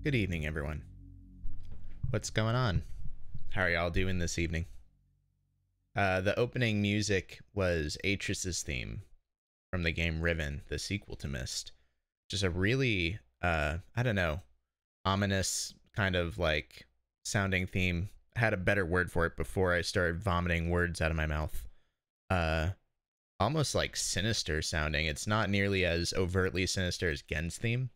Good evening, everyone. What's going on? How are y'all doing this evening? The opening music was Atris's theme from the game Riven, the sequel to Myst. Just a really, I don't know, ominous kind of like sounding theme. I had a better word for it before I started vomiting words out of my mouth. Almost like sinister sounding. It's not nearly as overtly sinister as Gen's theme,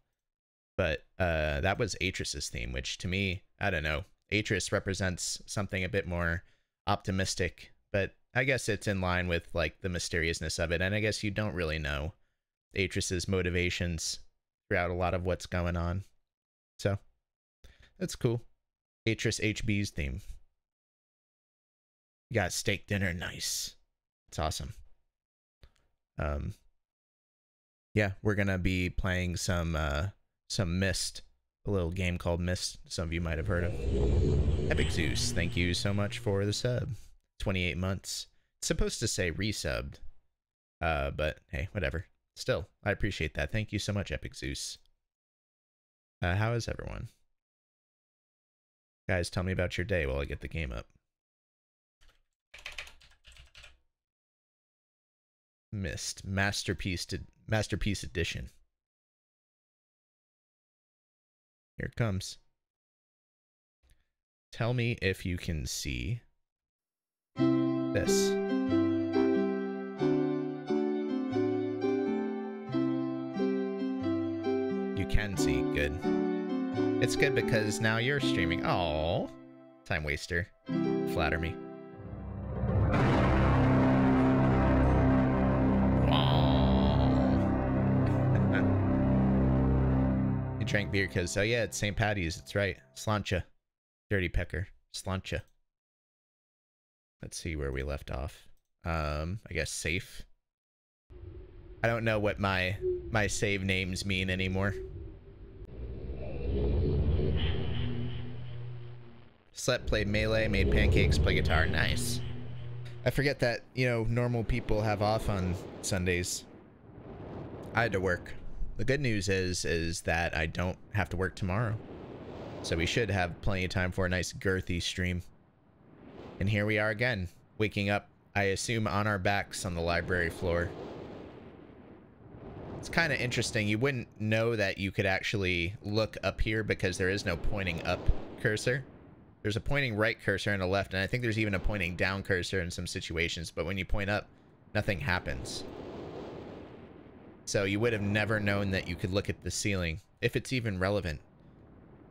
but that was Atris's theme, which to me, I don't know. Atris represents something a bit more optimistic, but I guess it's in line with like the mysteriousness of it, and I guess you don't really know Atris's motivations throughout a lot of what's going on. So that's cool. Atris HB's theme. You got steak dinner, nice. It's awesome. Yeah, we're gonna be playing some Myst, a little game called Myst. Some of you might have heard of. Epic Zeus, thank you so much for the sub. 28 months. It's supposed to say resubbed, but hey, whatever. Still, I appreciate that. Thank you so much, Epic Zeus. How is everyone? Guys, tell me about your day while I get the game up. Myst, Masterpiece Edition. Here it comes. Tell me if you can see this. You can see, good. It's good because now you're streaming. Oh, time waster. Flatter me. Drank beer because, oh yeah, it's St. Patty's. It's right. Slancha. Dirty Pecker. Slancha. Let's see where we left off. I guess safe. I don't know what my save names mean anymore. Slept, played Melee, made pancakes, play guitar. Nice. I forget that, you know, normal people have off on Sundays. I had to work. The good news is that I don't have to work tomorrow. So we should have plenty of time for a nice girthy stream. And here we are again, waking up, I assume, on our backs on the library floor. It's kind of interesting. You wouldn't know that you could actually look up here because there is no pointing up cursor. There's a pointing right cursor and a left, and I think there's even a pointing down cursor in some situations, but when you point up, nothing happens. So you would have never known that you could look at the ceiling, if it's even relevant.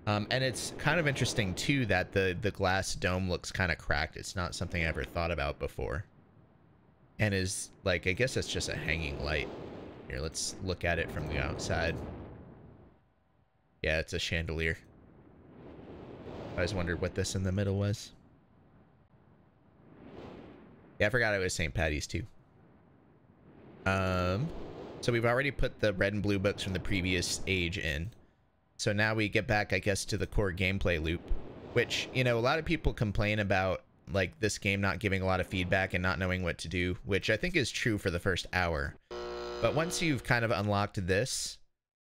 And it's kind of interesting, too, that the glass dome looks kind of cracked. It's not something I ever thought about before. And is, like, I guess it's just a hanging light. Here, let's look at it from the outside. Yeah, it's a chandelier. I always wondered what this in the middle was. Yeah, I forgot it was St. Patty's, too. So we've already put the red and blue books from the previous age in. So now we get back, I guess, to the core gameplay loop, which, you know, a lot of people complain about, like, this game not giving a lot of feedback and not knowing what to do, which I think is true for the first hour. But once you've kind of unlocked this,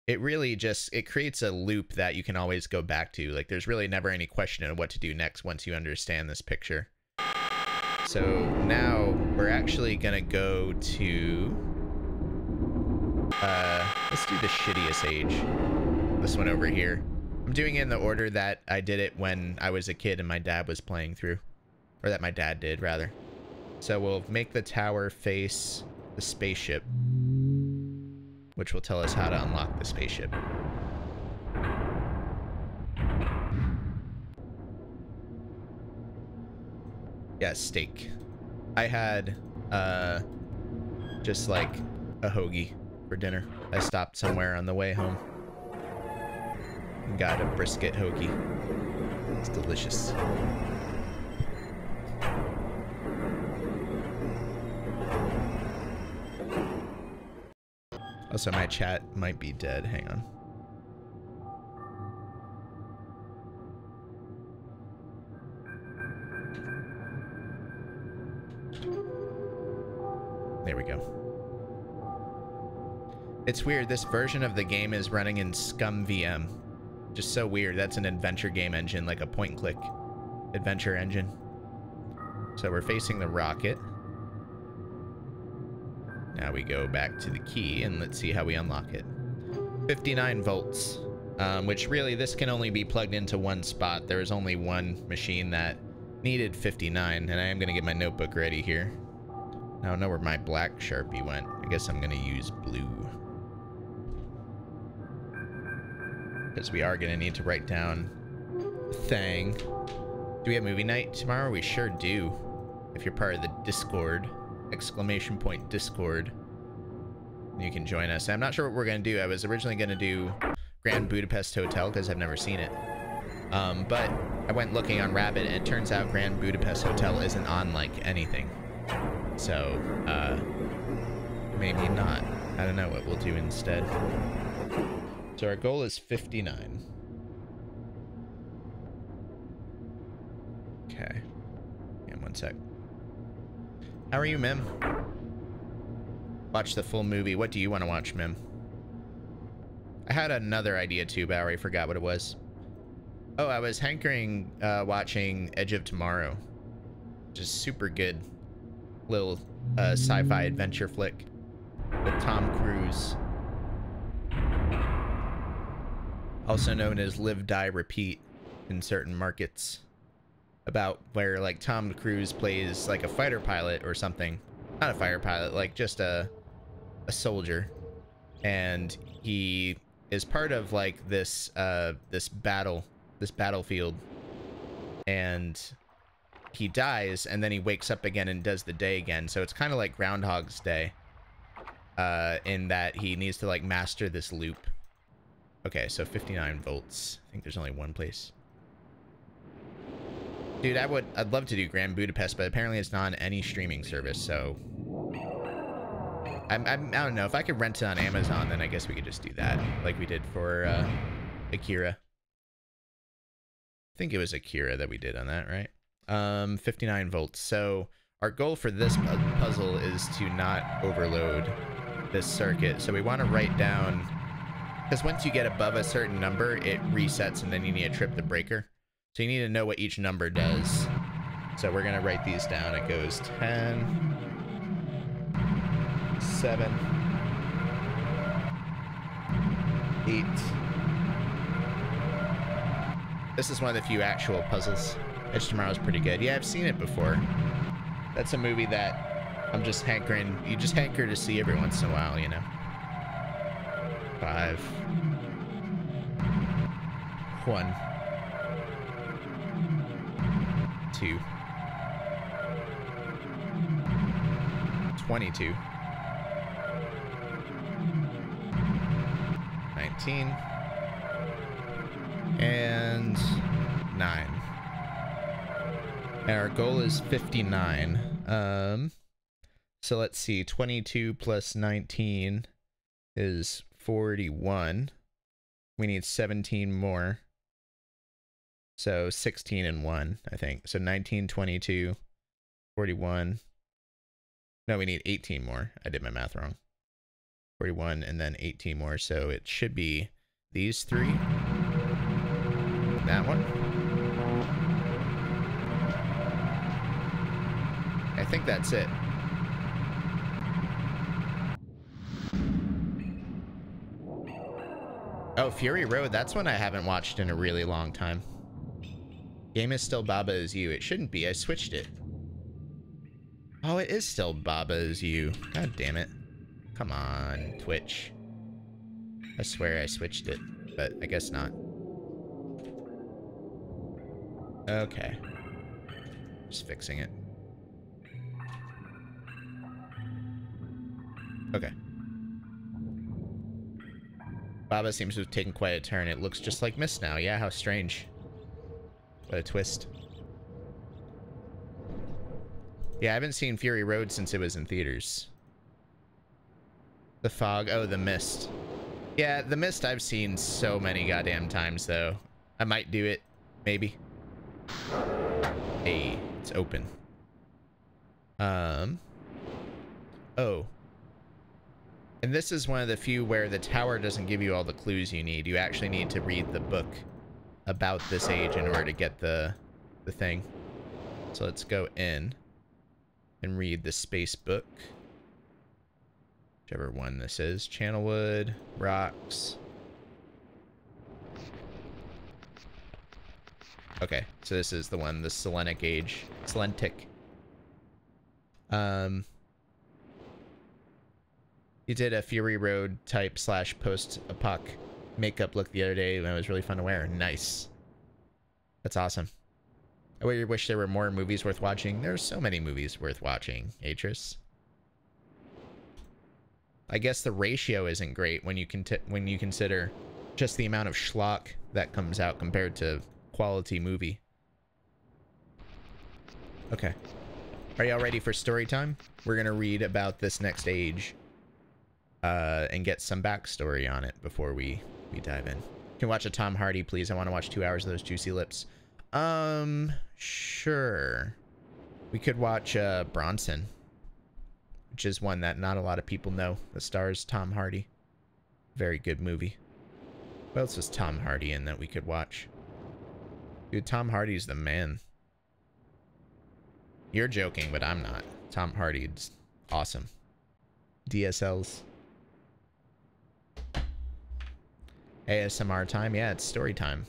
it really just, it creates a loop that you can always go back to. Like, there's really never any question of what to do next once you understand this picture. So now we're actually gonna go to... let's do the shittiest age. This one over here. I'm doing it in the order that I did it when I was a kid and my dad was playing through. Or that my dad did, rather. So we'll make the tower face the spaceship, which will tell us how to unlock the spaceship. Yeah, steak. I had, just like a hoagie for dinner. I stopped somewhere on the way home and got a brisket hoagie. It's delicious. Also, my chat might be dead. Hang on. There we go. It's weird. This version of the game is running in Scum VM, Just so weird. That's an adventure game engine, like a point and click adventure engine. So we're facing the rocket. Now we go back to the key and let's see how we unlock it. 59 volts, which really this can only be plugged into one spot. There was only one machine that needed 59, and I am going to get my notebook ready here. I don't know where my black Sharpie went. I guess I'm going to use blue. Because we are going to need to write down a thing. Do we have movie night tomorrow? We sure do. If you're part of the Discord, ! Discord, you can join us. I'm not sure what we're going to do. I was originally going to do Grand Budapest Hotel because I've never seen it. But I went looking on Rabbit, and it turns out Grand Budapest Hotel isn't on, like, anything. So, maybe not. I don't know what we'll do instead. So our goal is 59. Okay. Yeah, one sec. How are you, Mim? Watch the full movie. What do you want to watch, Mim? I had another idea too, but I already forgot what it was. Oh, I was hankering watching Edge of Tomorrow. Just super good little sci-fi adventure flick with Tom Cruise. Also known as Live, Die, Repeat in certain markets. About where, like, Tom Cruise plays like a fighter pilot or something. Not a fighter pilot, like just a soldier. And he is part of like this this battlefield. And he dies, and then he wakes up again and does the day again. So it's kind of like Groundhog's Day. In that he needs to like master this loop. Okay, so 59 volts. I think there's only one place. Dude, I'd love to do Grand Budapest, but apparently it's not on any streaming service, so I don't know. If I could rent it on Amazon, then I guess we could just do that, like we did for Akira. I think it was Akira that we did on that, right? 59 volts. So our goal for this puzzle is to not overload this circuit. So we want to write down, because once you get above a certain number, it resets, and then you need to trip the breaker. So you need to know what each number does. So we're going to write these down. It goes 10, 7, 8. This is one of the few actual puzzles. Edge of Tomorrow is pretty good. Yeah, I've seen it before. That's a movie that I'm just hankering. You just hanker to see every once in a while, you know. 5, 1, 2, 22, 19, and 9. And our goal is 59. So let's see, 22 plus 19 is 41. We need 17 more. So 16 and 1, I think. So 19, 22, 41. No, we need 18 more. I did my math wrong. 41 and then 18 more. So it should be these 3. That one. I think that's it. Oh, Fury Road. That's one I haven't watched in a really long time. Game is still Baba Is You. It shouldn't be. I switched it. Oh, it is still Baba Is You. God damn it. Come on, Twitch. I swear I switched it, but I guess not. Okay. Just fixing it. Okay. Baba seems to have taken quite a turn. It looks just like Myst now. Yeah, how strange. What a twist. Yeah, I haven't seen Fury Road since it was in theaters. The Fog. Oh, The Myst. Yeah, The Myst I've seen so many goddamn times, though. I might do it. Maybe. Hey, it's open. Oh. And this is one of the few where the tower doesn't give you all the clues you need. You actually need to read the book about this age in order to get the thing. So let's go in and read the space book. Whichever one this is. Channelwood, rocks. Okay, so this is the one, the Selenic age. Selentic. You did a Fury Road type / post-apoc makeup look the other day and it was really fun to wear. Nice. That's awesome. I wish there were more movies worth watching. There's so many movies worth watching, Atris. I guess the ratio isn't great when you consider just the amount of schlock that comes out compared to quality movie. Okay. Are y'all ready for story time? We're gonna read about this next age. And get some backstory on it before we dive in. Can watch a Tom Hardy, please? I want to watch 2 hours of those juicy lips. Sure. We could watch Bronson, which is one that not a lot of people know. That stars Tom Hardy. Very good movie. What else is Tom Hardy in that we could watch? Dude, Tom Hardy's the man. You're joking, but I'm not. Tom Hardy's awesome. DSLs. ASMR time? Yeah, it's story time.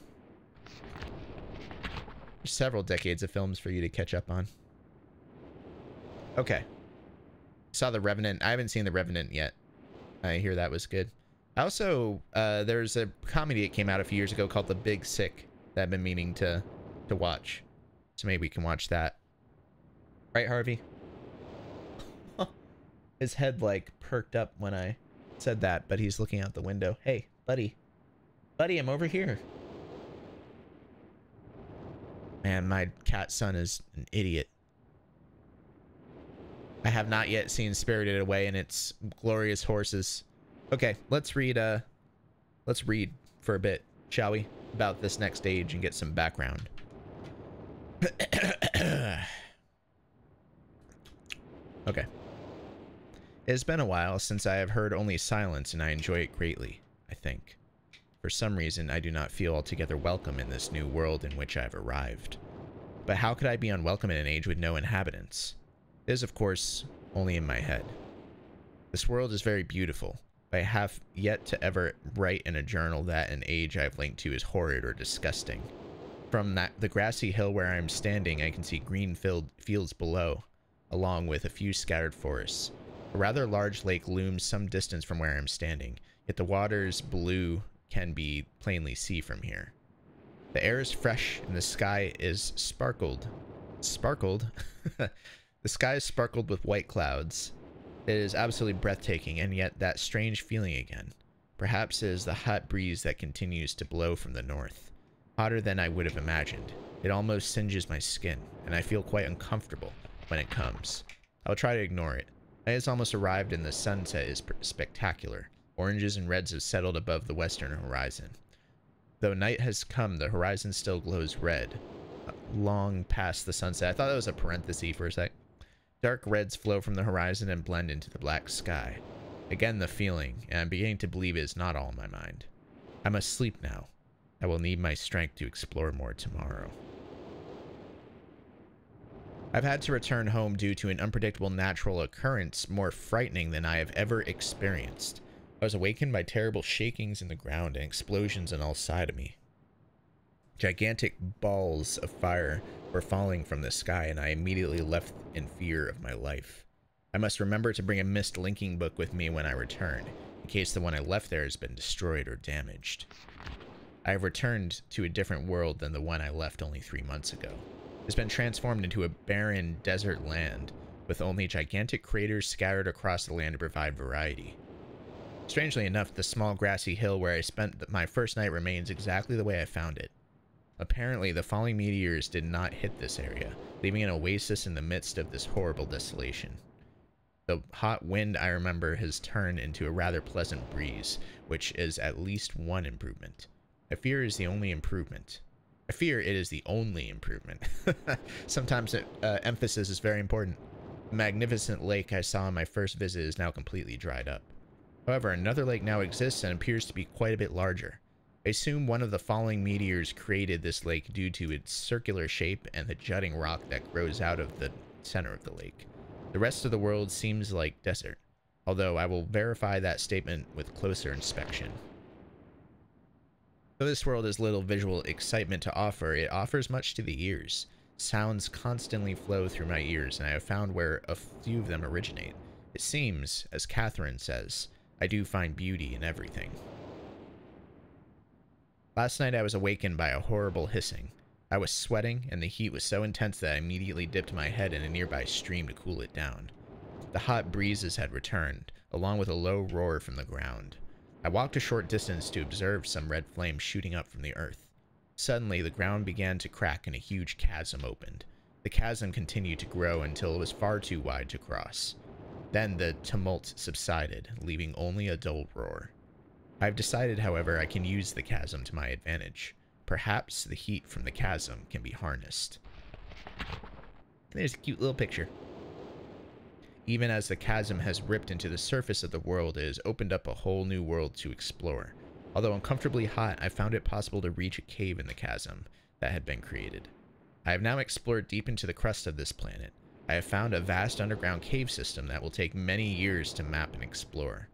There's several decades of films for you to catch up on. Okay. Saw The Revenant. I haven't seen The Revenant yet. I hear that was good. I also, there's a comedy that came out a few years ago called The Big Sick that I've been meaning to watch. So maybe we can watch that. Right, Harvey? His head, like, perked up when I said that, but he's looking out the window. Hey, buddy. Buddy, I'm over here. Man, my cat son is an idiot. I have not yet seen Spirited Away and its glorious horses. Okay, let's read for a bit, shall we? About this next age and get some background. Okay. It has been a while since I have heard only silence, and I enjoy it greatly, I think. For some reason, I do not feel altogether welcome in this new world in which I have arrived. But how could I be unwelcome in an age with no inhabitants? It is, of course, only in my head. This world is very beautiful, but I have yet to ever write in a journal that an age I have linked to is horrid or disgusting. From the grassy hill where I am standing, I can see green fields below, along with a few scattered forests. A rather large lake looms some distance from where I am standing, yet the water's blue can be plainly seen from here. The air is fresh and the sky is sparkled. The sky is sparkled with white clouds. It is absolutely breathtaking, and yet that strange feeling again. Perhaps it is the hot breeze that continues to blow from the north. Hotter than I would have imagined. It almost singes my skin, and I feel quite uncomfortable when it comes. I will try to ignore it. Night has almost arrived and the sunset is spectacular. Oranges and reds have settled above the western horizon. Though night has come, the horizon still glows red, long past the sunset. I thought that was a parenthesis for a sec. Dark reds flow from the horizon and blend into the black sky. Again the feeling, and I'm beginning to believe it is not all in my mind. I must sleep now. I will need my strength to explore more tomorrow. I've had to return home due to an unpredictable natural occurrence more frightening than I have ever experienced. I was awakened by terrible shakings in the ground and explosions on all sides of me. Gigantic balls of fire were falling from the sky, and I immediately left in fear of my life. I must remember to bring a Myst linking book with me when I return, in case the one I left there has been destroyed or damaged. I have returned to a different world than the one I left only 3 months ago. It's been transformed into a barren desert land, with only gigantic craters scattered across the land to provide variety. Strangely enough, the small grassy hill where I spent my first night remains exactly the way I found it. Apparently, the falling meteors did not hit this area, leaving an oasis in the midst of this horrible desolation. The hot wind, I remember, has turned into a rather pleasant breeze, which is at least one improvement. I fear it is the only improvement. Sometimes emphasis is very important. The magnificent lake I saw on my first visit is now completely dried up. However, another lake now exists and appears to be quite a bit larger. I assume one of the falling meteors created this lake due to its circular shape and the jutting rock that grows out of the center of the lake. The rest of the world seems like desert, although I will verify that statement with closer inspection. Though this world has little visual excitement to offer, it offers much to the ears. Sounds constantly flow through my ears, and I have found where a few of them originate. It seems, as Catherine says, I do find beauty in everything. Last night I was awakened by a horrible hissing. I was sweating, and the heat was so intense that I immediately dipped my head in a nearby stream to cool it down. The hot breezes had returned, along with a low roar from the ground. I walked a short distance to observe some red flames shooting up from the earth. Suddenly, the ground began to crack and a huge chasm opened. The chasm continued to grow until it was far too wide to cross. Then the tumult subsided, leaving only a dull roar. I've decided, however, I can use the chasm to my advantage. Perhaps the heat from the chasm can be harnessed. There's a cute little picture. Even as the chasm has ripped into the surface of the world, it has opened up a whole new world to explore. Although uncomfortably hot, I found it possible to reach a cave in the chasm that had been created. I have now explored deep into the crust of this planet. I have found a vast underground cave system that will take many years to map and explore.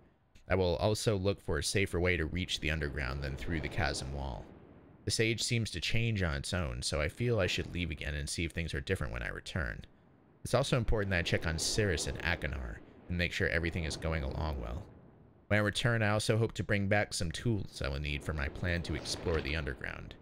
I will also look for a safer way to reach the underground than through the chasm wall. This age seems to change on its own, so I feel I should leave again and see if things are different when I return. It's also important that I check on Cirrus and Achenar and make sure everything is going along well. When I return, I also hope to bring back some tools I will need for my plan to explore the underground.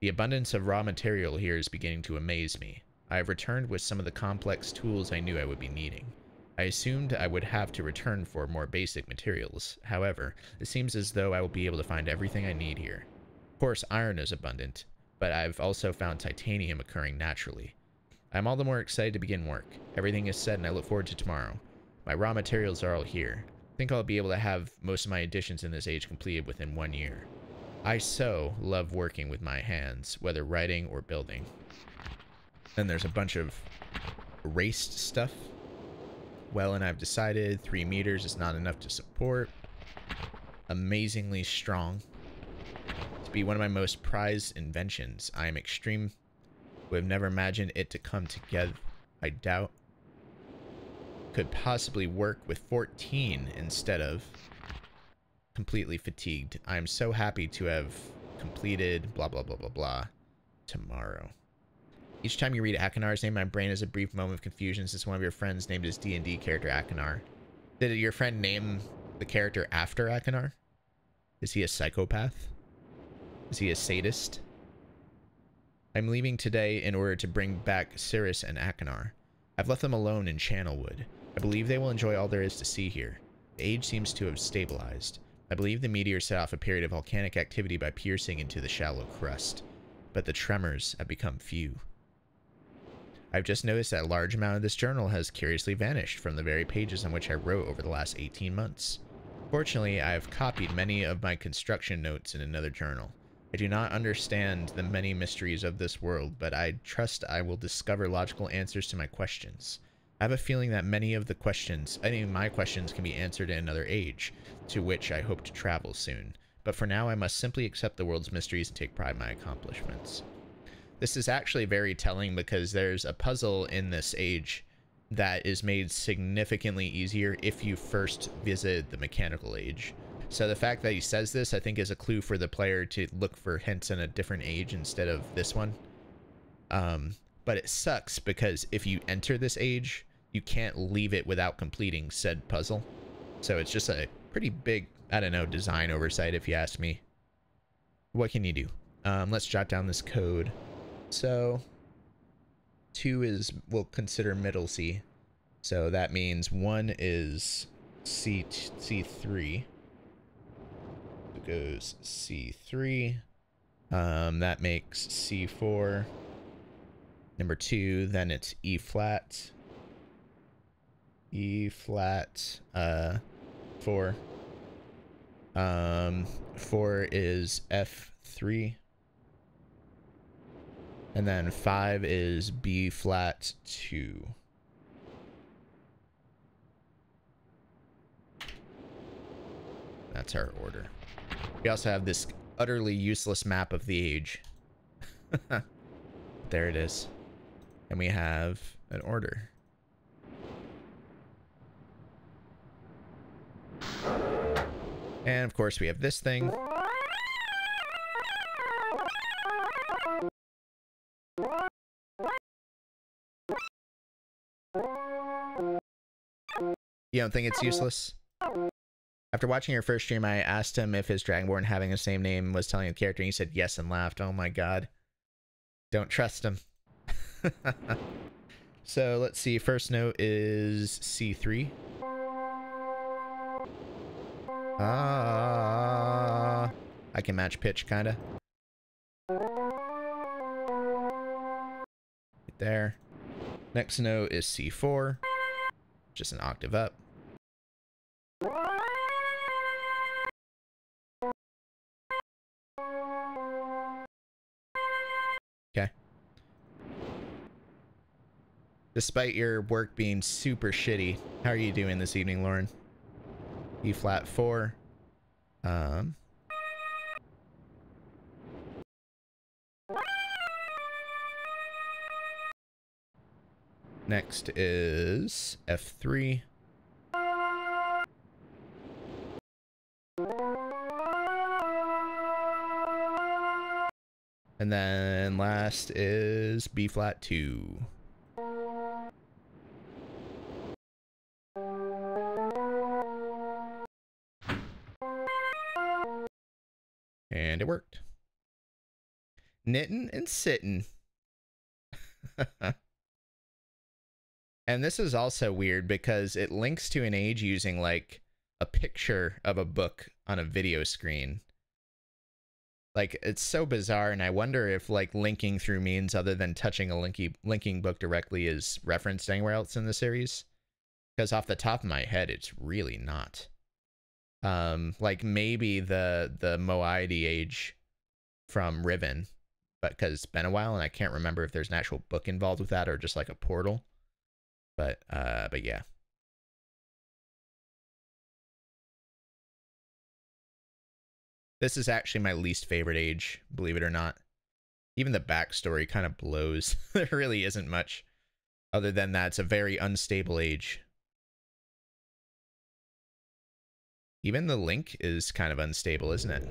The abundance of raw material here is beginning to amaze me. I have returned with some of the complex tools I knew I would be needing. I assumed I would have to return for more basic materials. However, it seems as though I will be able to find everything I need here. Of course, iron is abundant, but I've also found titanium occurring naturally. I'm all the more excited to begin work. Everything is set and I look forward to tomorrow. My raw materials are all here. I think I'll be able to have most of my additions in this age completed within 1 year. I so love working with my hands, whether writing or building. Then there's a bunch of erased stuff. Well, and I've decided 3 meters is not enough to support. Amazingly strong. To be one of my most prized inventions. I am extreme. Would have never imagined it to come together. I doubt. Could possibly work with 14 instead of completely fatigued. I am so happy to have completed blah blah blah blah blah tomorrow. Each time you read Achenar's name, my brain has a brief moment of confusion since one of your friends named his D&D character Achenar. Did your friend name the character after Achenar? Is he a psychopath? Is he a sadist? I'm leaving today in order to bring back Cirrus and Achenar. I've left them alone in Channelwood. I believe they will enjoy all there is to see here. The age seems to have stabilized. I believe the meteor set off a period of volcanic activity by piercing into the shallow crust. But the tremors have become few. I've just noticed that a large amount of this journal has curiously vanished from the very pages on which I wrote over the last 18 months. Fortunately, I have copied many of my construction notes in another journal. I do not understand the many mysteries of this world, but I trust I will discover logical answers to my questions. I have a feeling that many of my questions can be answered in another age, to which I hope to travel soon. But for now, I must simply accept the world's mysteries and take pride in my accomplishments. This is actually very telling because there's a puzzle in this age that is made significantly easier if you first visit the mechanical age. So the fact that he says this, I think, is a clue for the player to look for hints in a different age instead of this one. But it sucks because if you enter this age, you can't leave it without completing said puzzle. So it's just a pretty big, I don't know, design oversight if you ask me. What can you do? Let's jot down this code. So 2 is, we'll consider middle C. So that means 1 is C3. It goes C3. That makes C4. Number 2, then it's E flat. E flat, 4. 4 is F3. And then 5 is B flat 2. That's our order. We also have this utterly useless map of the age. There it is. And we have an order. And of course we have this thing. You don't think it's useless? After watching your first stream, I asked him if his Dragonborn having the same name was telling the character, and he said yes and laughed. Oh my god. Don't trust him. So let's see. First note is C3. I can match pitch, kinda. Right there. Next note is C4. Just an octave up. Okay. Despite your work being super shitty, how are you doing this evening, Lauren? E flat 4. Next is F3. And then last is B flat 2. And it worked. Knitting and sitting. And this is also weird because it links to an age using like a picture of a book on a video screen. Like, it's so bizarre, and I wonder if like linking through means other than touching a linking book directly is referenced anywhere else in the series. Because off the top of my head, it's really not. Like maybe the Moiety age from Riven, but because it's been a while and I can't remember if there's an actual book involved with that or just like a portal. But yeah. This is actually my least favorite age, believe it or not. Even the backstory kind of blows. There really isn't much other than that it's a very unstable age. Even the link is kind of unstable, isn't it?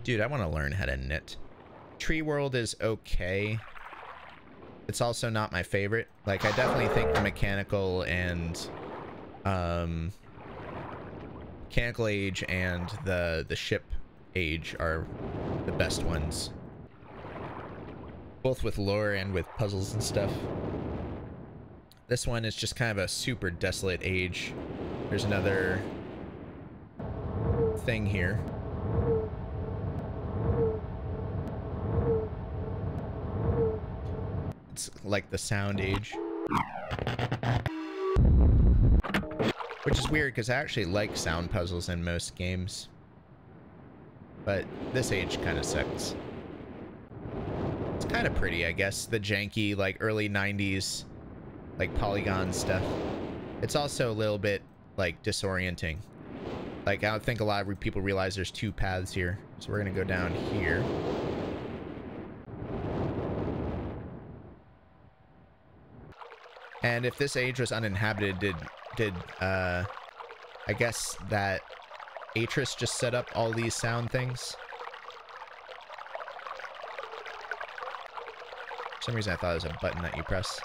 Dude, I want to learn how to knit. Tree World is okay. It's also not my favorite. Like, I definitely think the mechanical and mechanical age and the ship age are the best ones. Both with lore and with puzzles and stuff. This one is just kind of a super desolate age. There's another thing here. It's like the sound age. Which is weird because I actually like sound puzzles in most games. But this age kind of sucks. It's kind of pretty, I guess. The janky, like, early 90s, like, polygon stuff. It's also a little bit, like, disorienting. Like, I don't think a lot of people realize there's two paths here. So we're gonna go down here. And if this age was uninhabited, did I guess that Atris just set up all these sound things? For some reason I thought it was a button that you press.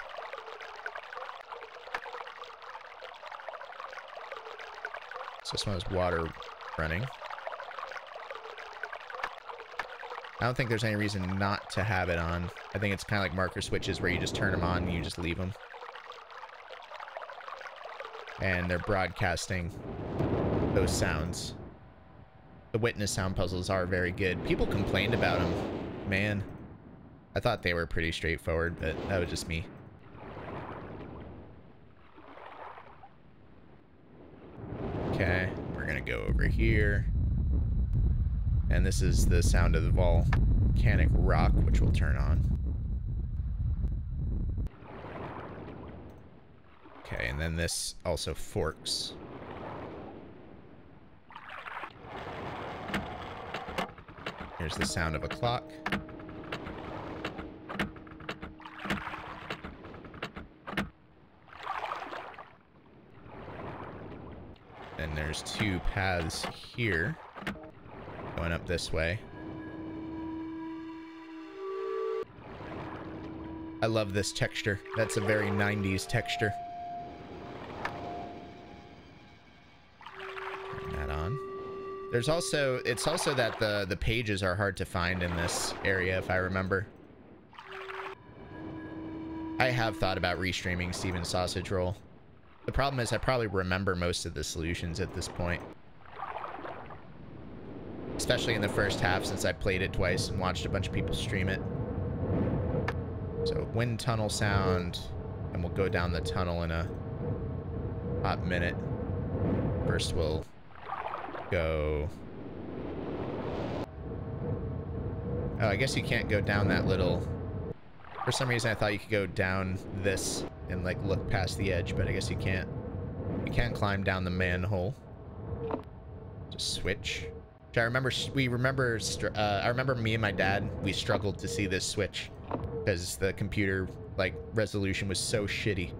So this one has water running. I don't think there's any reason not to have it on. I think it's kind of like marker switches where you just turn them on and you just leave them. And they're broadcasting those sounds. The witness sound puzzles are very good. People complained about them. Man, I thought they were pretty straightforward, but that was just me. Okay, we're gonna go over here. And this is the sound of the volcanic rock, which will turn on. Okay, and then this also forks. Here's the sound of a clock. And there's two paths here going up this way. I love this texture. That's a very 90s texture. Turn that on. There's also, it's also that the pages are hard to find in this area, if I remember. I have thought about restreaming Steven's Sausage Roll. The problem is I probably remember most of the solutions at this point. Especially in the first half, since I played it twice and watched a bunch of people stream it. So wind tunnel sound, and we'll go down the tunnel in a hot minute. First we'll go... Oh, I guess you can't go down that little... For some reason I thought you could go down this and like look past the edge, but I guess you can't. You can't climb down the manhole. Just switch. Which I remember, I remember me and my dad, we struggled to see this switch because the computer like resolution was so shitty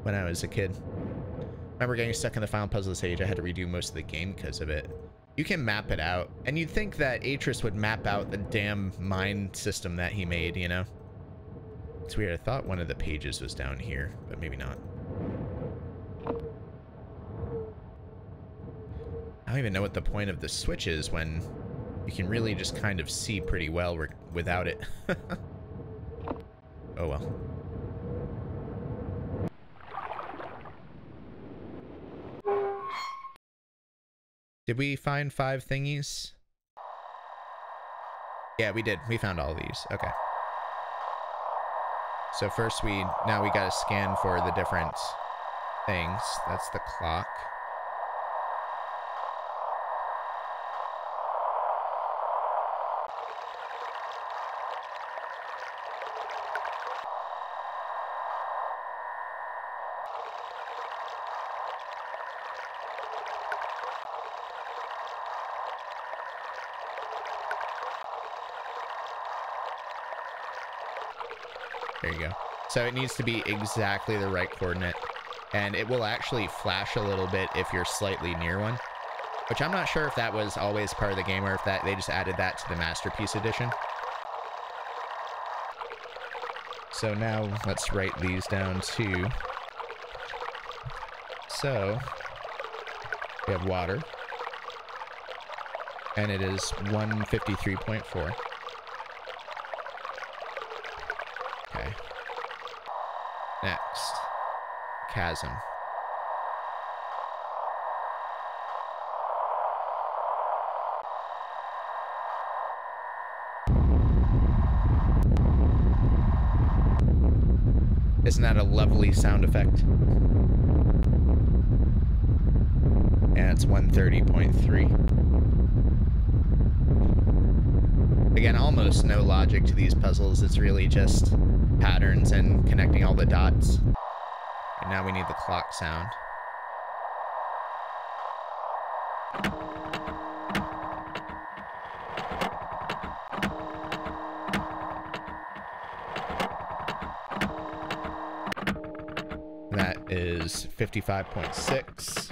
when I was a kid. I remember getting stuck in the final puzzle stage. I had to redo most of the game because of it. You can map it out, and you'd think that Atris would map out the damn mine system that he made, you know? It's weird. I thought one of the pages was down here, but maybe not. I don't even know what the point of the switch is when you can really just kind of see pretty well without it. Oh well. Did we find 5 thingies? Yeah, we did. We found all these. Okay. So first now we gotta scan for the different things. That's the clock. There you go. So it needs to be exactly the right coordinate, and it will actually flash a little bit if you're slightly near one, which I'm not sure if that was always part of the game or if they just added that to the Masterpiece Edition. So now let's write these down too. So we have water, and it is 153.4. Okay. Next, chasm. Isn't that a lovely sound effect? And it's 130.3. Again, almost no logic to these puzzles. It's really just patterns and connecting all the dots. And now we need the clock sound. That is 55.6.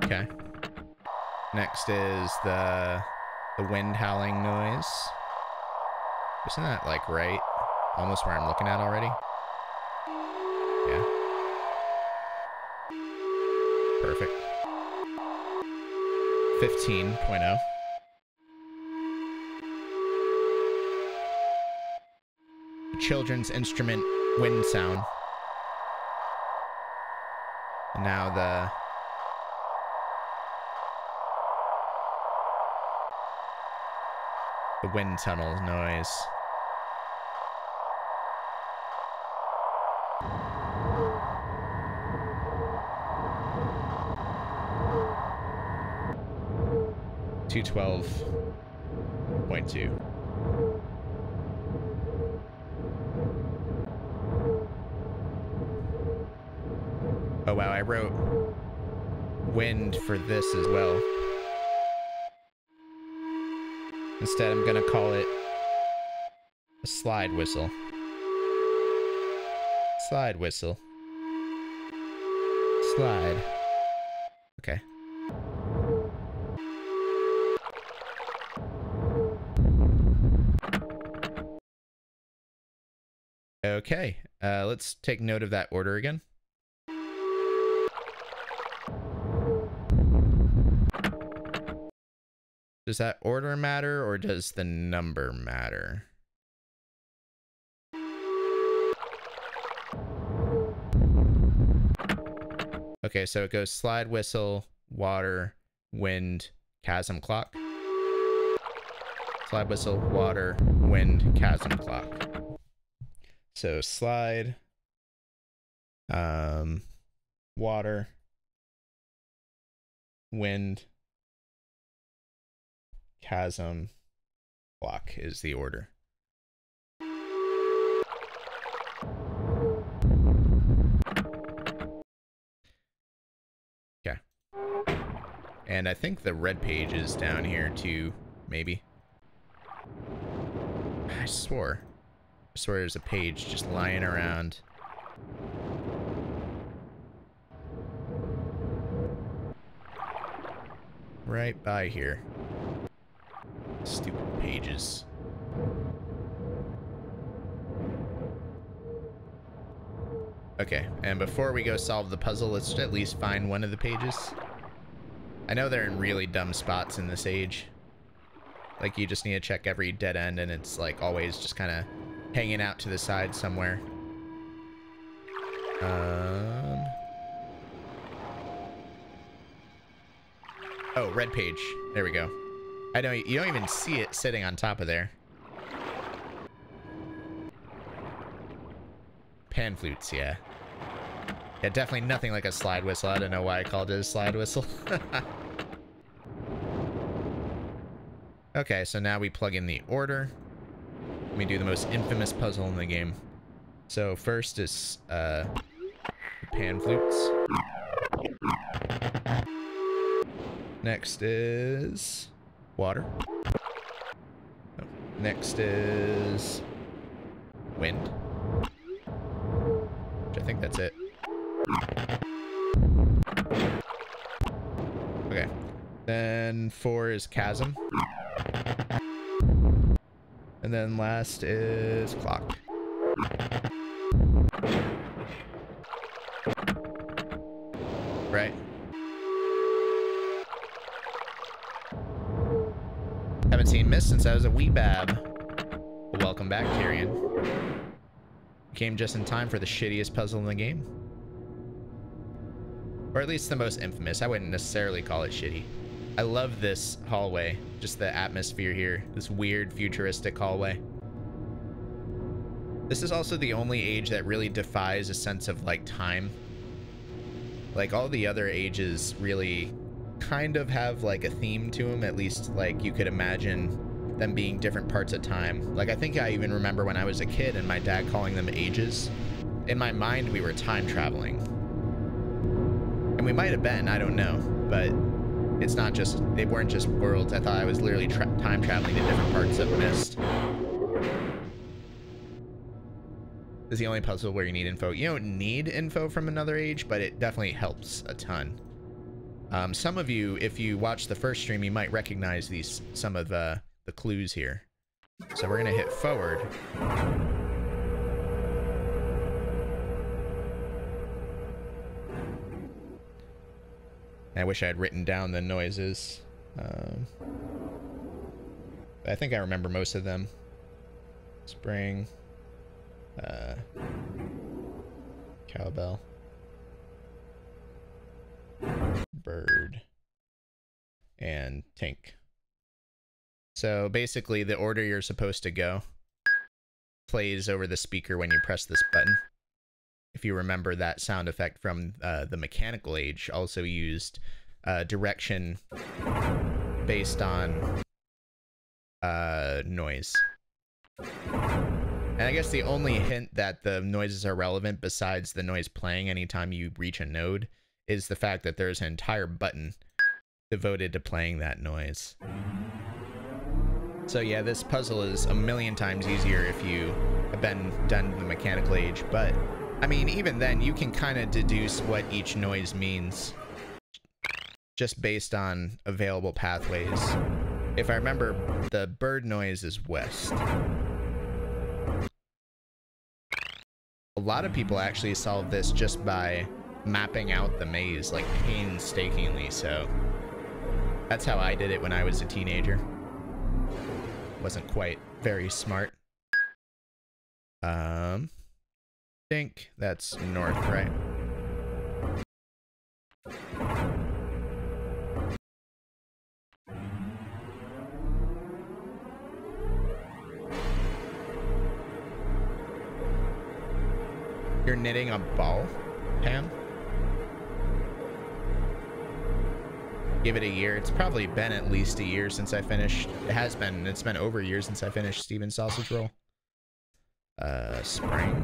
Okay. Next is the wind howling noise. Isn't that like right? Almost where I'm looking at already? Yeah. Perfect. 15.0. Children's instrument wind sound. And now the wind tunnel noise. .212.2. Oh wow, I wrote wind for this as well. Instead, I'm gonna call it a slide whistle. Slide whistle. Slide. Okay. Okay, let's take note of that order again. Does that order matter, or does the number matter? Okay, so it goes slide, whistle, water, wind, chasm clock. Slide, whistle, water, wind, chasm clock. So slide, water, wind, chasm, clock is the order. Okay. And I think the red page is down here too, maybe. I swore there's a page just lying around. Right by here. Stupid pages. Okay, and before we go solve the puzzle, let's at least find one of the pages. I know they're in really dumb spots in this age. Like, you just need to check every dead end, and it's, like, always just kind of hanging out to the side somewhere. Oh, red page. There we go. I know, you don't even see it sitting on top of there. Pan flutes, yeah. Yeah, definitely nothing like a slide whistle. I don't know why I called it a slide whistle. Okay, so now we plug in the order. Let me do the most infamous puzzle in the game. So first is pan flutes. Next is water. Oh, next is wind. Which I think that's it. Okay. Then 4 is chasm. And then last is clock. Right. Haven't seen Myst since I was a wee bab. Well, welcome back, Tyrion. Came just in time for the shittiest puzzle in the game. Or at least the most infamous. I wouldn't necessarily call it shitty. I love this hallway. Just the atmosphere here. This weird futuristic hallway. This is also the only age that really defies a sense of, like, time. Like, all the other ages really kind of have, like, a theme to them. At least, like, you could imagine them being different parts of time. Like, I think I even remember when I was a kid and my dad calling them ages. In my mind, we were time traveling. And we might have been, I don't know. But it's not just, they weren't just worlds. I thought I was literally time traveling to different parts of Myst. This is the only puzzle where you need info. You don't need info from another age, but it definitely helps a ton. Some of you, if you watch the first stream, you might recognize some of the clues here. So we're gonna hit forward. I wish I had written down the noises. I think I remember most of them. Spring. Cowbell. Bird. And Tink. So basically the order you're supposed to go plays over the speaker when you press this button. If you remember that sound effect from the mechanical age, also used direction based on noise. And I guess the only hint that the noises are relevant besides the noise playing anytime you reach a node is the fact that there's an entire button devoted to playing that noise. So yeah, this puzzle is a million times easier if you have been done the mechanical age, but I mean, even then you can kind of deduce what each noise means just based on available pathways. If I remember, the bird noise is west. A lot of people actually solve this just by mapping out the maze, like painstakingly, so that's how I did it when I was a teenager. Wasn't quite very smart. Think that's north, right? You're knitting a ball, Pam? Give it a year. It's probably been at least a year since I finished. It has been. It's been over a year since I finished Steven's sausage roll. Spring.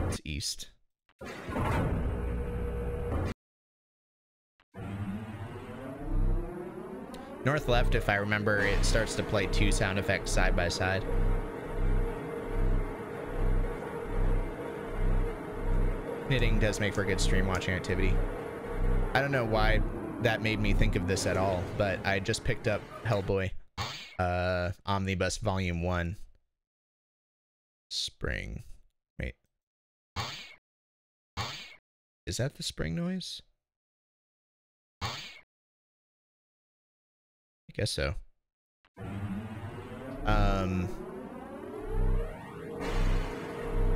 It's east. North left, if I remember, it starts to play two sound effects side by side. Knitting does make for a good stream watching activity. I don't know why that made me think of this at all, but I just picked up Hellboy Omnibus Volume 1. Spring. Wait. Is that the spring noise? I guess so.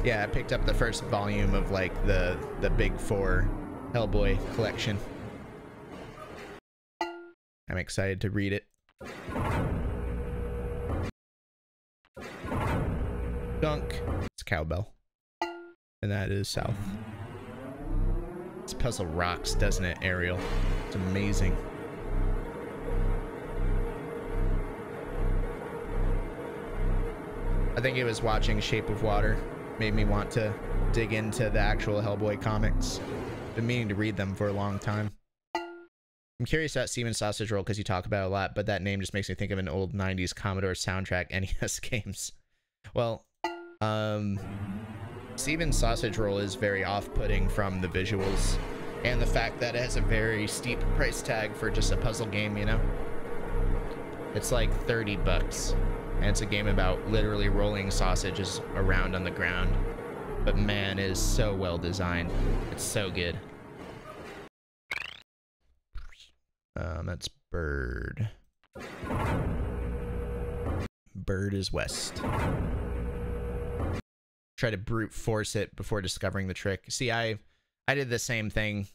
Yeah, I picked up the first volume of like the big four Hellboy collection. I'm excited to read it. Dunk. It's cowbell. And that is south. This puzzle rocks, doesn't it, Ariel? It's amazing. I think it was watching Shape of Water made me want to dig into the actual Hellboy comics. Been meaning to read them for a long time. I'm curious about Steven's Sausage Roll because you talk about it a lot, but that name just makes me think of an old 90s Commodore soundtrack NES games. Well, Steven's Sausage Roll is very off-putting from the visuals and the fact that it has a very steep price tag for just a puzzle game, you know? It's like 30 bucks. And it's a game about literally rolling sausages around on the ground. But man, it is so well designed. It's so good. That's bird. Bird is west. Try to brute force it before discovering the trick. See, I did the same thing.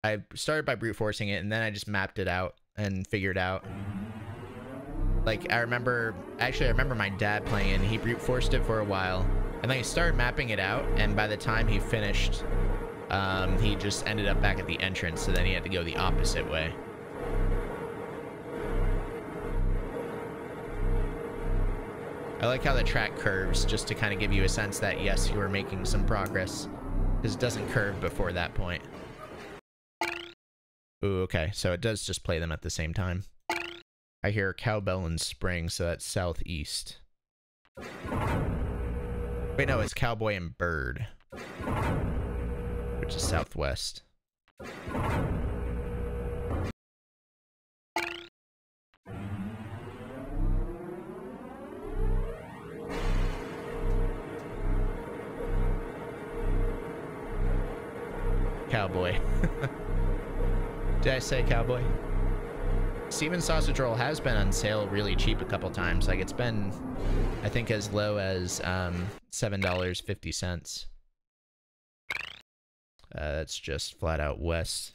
I started by brute forcing it, and then I just mapped it out and figured out. Like, I remember my dad playing it, and he brute forced it for a while, and then he started mapping it out, and by the time he finished, he just ended up back at the entrance, so then he had to go the opposite way. I like how the track curves, just to kind of give you a sense that, yes, you are making some progress, because it doesn't curve before that point. Ooh, okay, so it does just play them at the same time. I hear cowbell and spring, so that's southeast. Wait, no, it's cowboy and bird, which is southwest. Cowboy. Did I say cowboy? Steven's Sausage Roll has been on sale really cheap a couple times. Like, it's been, I think, as low as $7.50. That's just flat out west.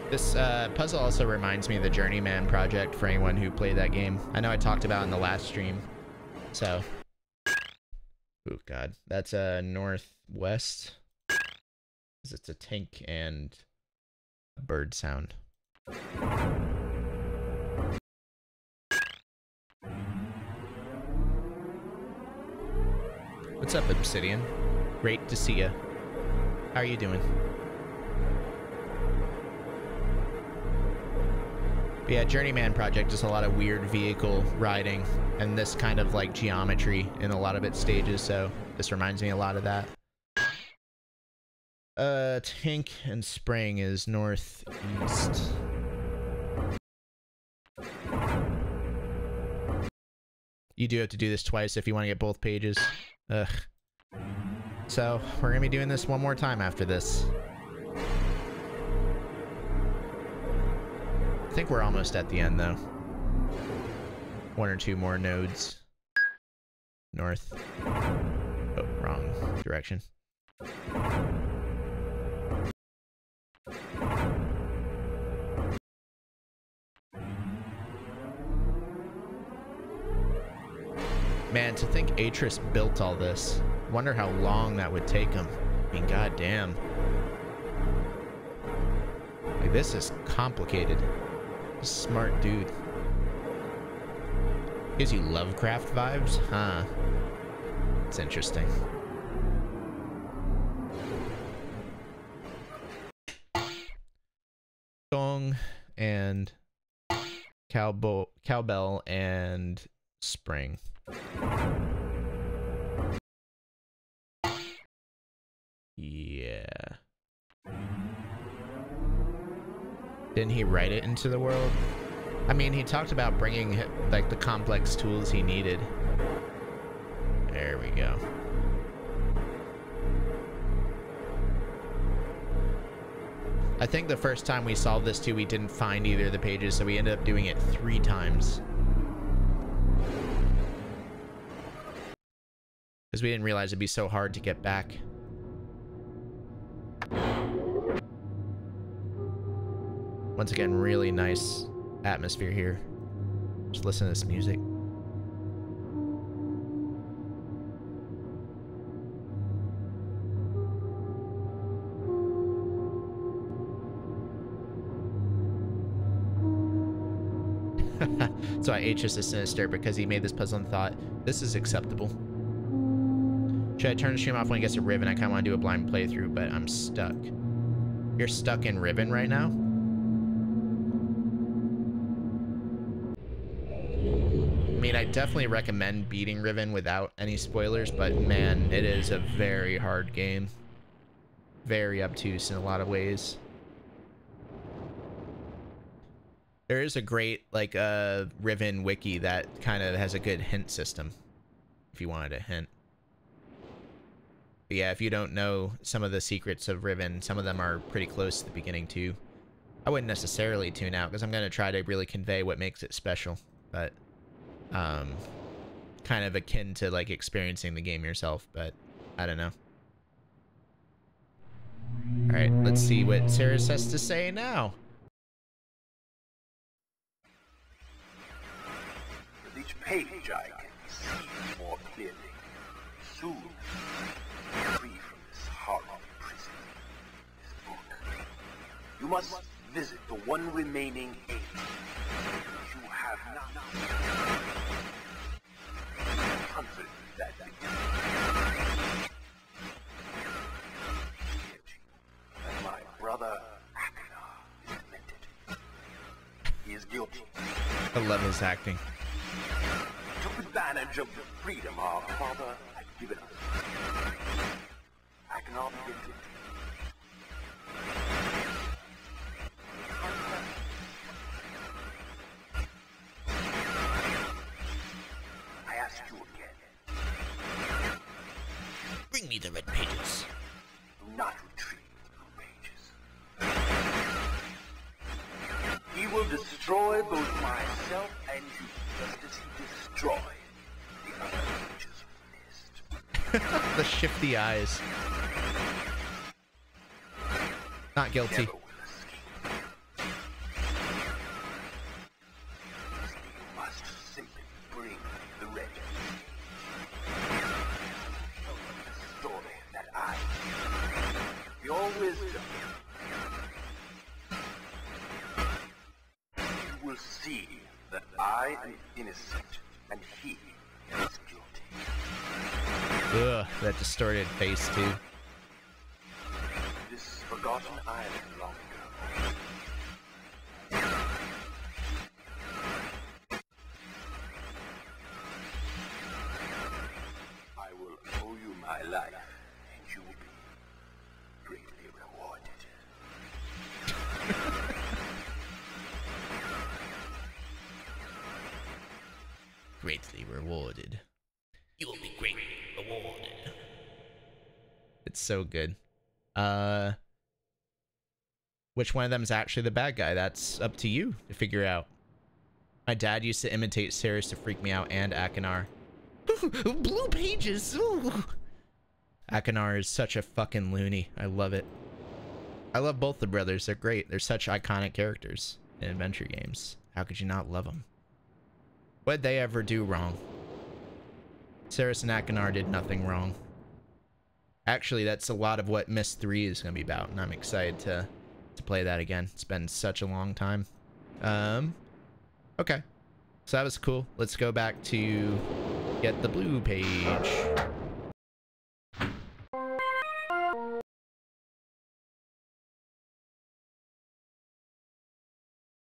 This puzzle also reminds me of the Journeyman project for anyone who played that game. I know I talked about it in the last stream, so... Oh god, that's northwest. It's a tank and A bird sound. What's up, Obsidian? Great to see ya. How are you doing? But yeah, Journeyman Project is a lot of weird vehicle riding and this kind of like geometry in a lot of its stages, so this reminds me a lot of that. Tank and Spring is northeast. You do have to do this twice if you want to get both pages. Ugh. So, we're gonna be doing this one more time after this. I think we're almost at the end, though. One or two more nodes. North. Oh, wrong direction. Man, to think Atris built all this. Wonder how long that would take him. I mean, goddamn. Like, this is complicated. Smart dude. Gives you Lovecraft vibes? Huh. It's interesting. Gong and cowbell and spring. Yeah. Didn't he write it into the world? I mean, he talked about bringing like the complex tools he needed. There we go. I think the first time we solved this too, we didn't find either of the pages, so we ended up doing it 3 times. Because we didn't realize it'd be so hard to get back. Once again, really nice atmosphere here. Just listen to this music. So Atris is sinister because he made this puzzle and thought, this is acceptable. Should I turn the stream off when it gets to Riven? I kind of want to do a blind playthrough, but I'm stuck. You're stuck in Riven right now? I mean, I definitely recommend beating Riven without any spoilers, but man, it is a very hard game. Very obtuse in a lot of ways. There is a great, like, Riven wiki that kind of has a good hint system, if you wanted a hint. But yeah, if you don't know some of the secrets of Riven, some of them are pretty close to the beginning too. I wouldn't necessarily tune out, because I'm going to try to really convey what makes it special, but kind of akin to, like, experiencing the game yourself, but I don't know. Alright, let's see what Ceres has to say now. With each page I can see more clearly. Soon, free from this horrible prison, this book. You must visit the one remaining age. You have not. Confident that my brother Akhenar is committed. He is guilty. I love his acting. Took advantage of the freedom our father had given us. Akhenar begins it. I ask you again. Bring me the red pages. Do not retreat the pages. He will destroy both myself and you, just as he destroyed the other pages of Myst. The shifty eyes. Not guilty. Never will escape. You must simply bring the red page. The story that I, your wisdom, will see that I am innocent and he is guilty. Ugh, that distorted face too. This forgotten island long ago. I will owe you my life, and you will be greatly rewarded. Greatly rewarded. You will be greatly rewarded. It's so good. Which one of them is actually the bad guy? That's up to you to figure out. My dad used to imitate Sirius to freak me out, and Akinar. Blue pages! Ooh. Akinar is such a fucking loony. I love it. I love both the brothers. They're great. They're such iconic characters in adventure games. How could you not love them? What'd they ever do wrong? Sirius and Akinar did nothing wrong. Actually, that's a lot of what Myst 3 is going to be about, and I'm excited to play that again. It's been such a long time. Okay. So that was cool. Let's go back to get the blue page.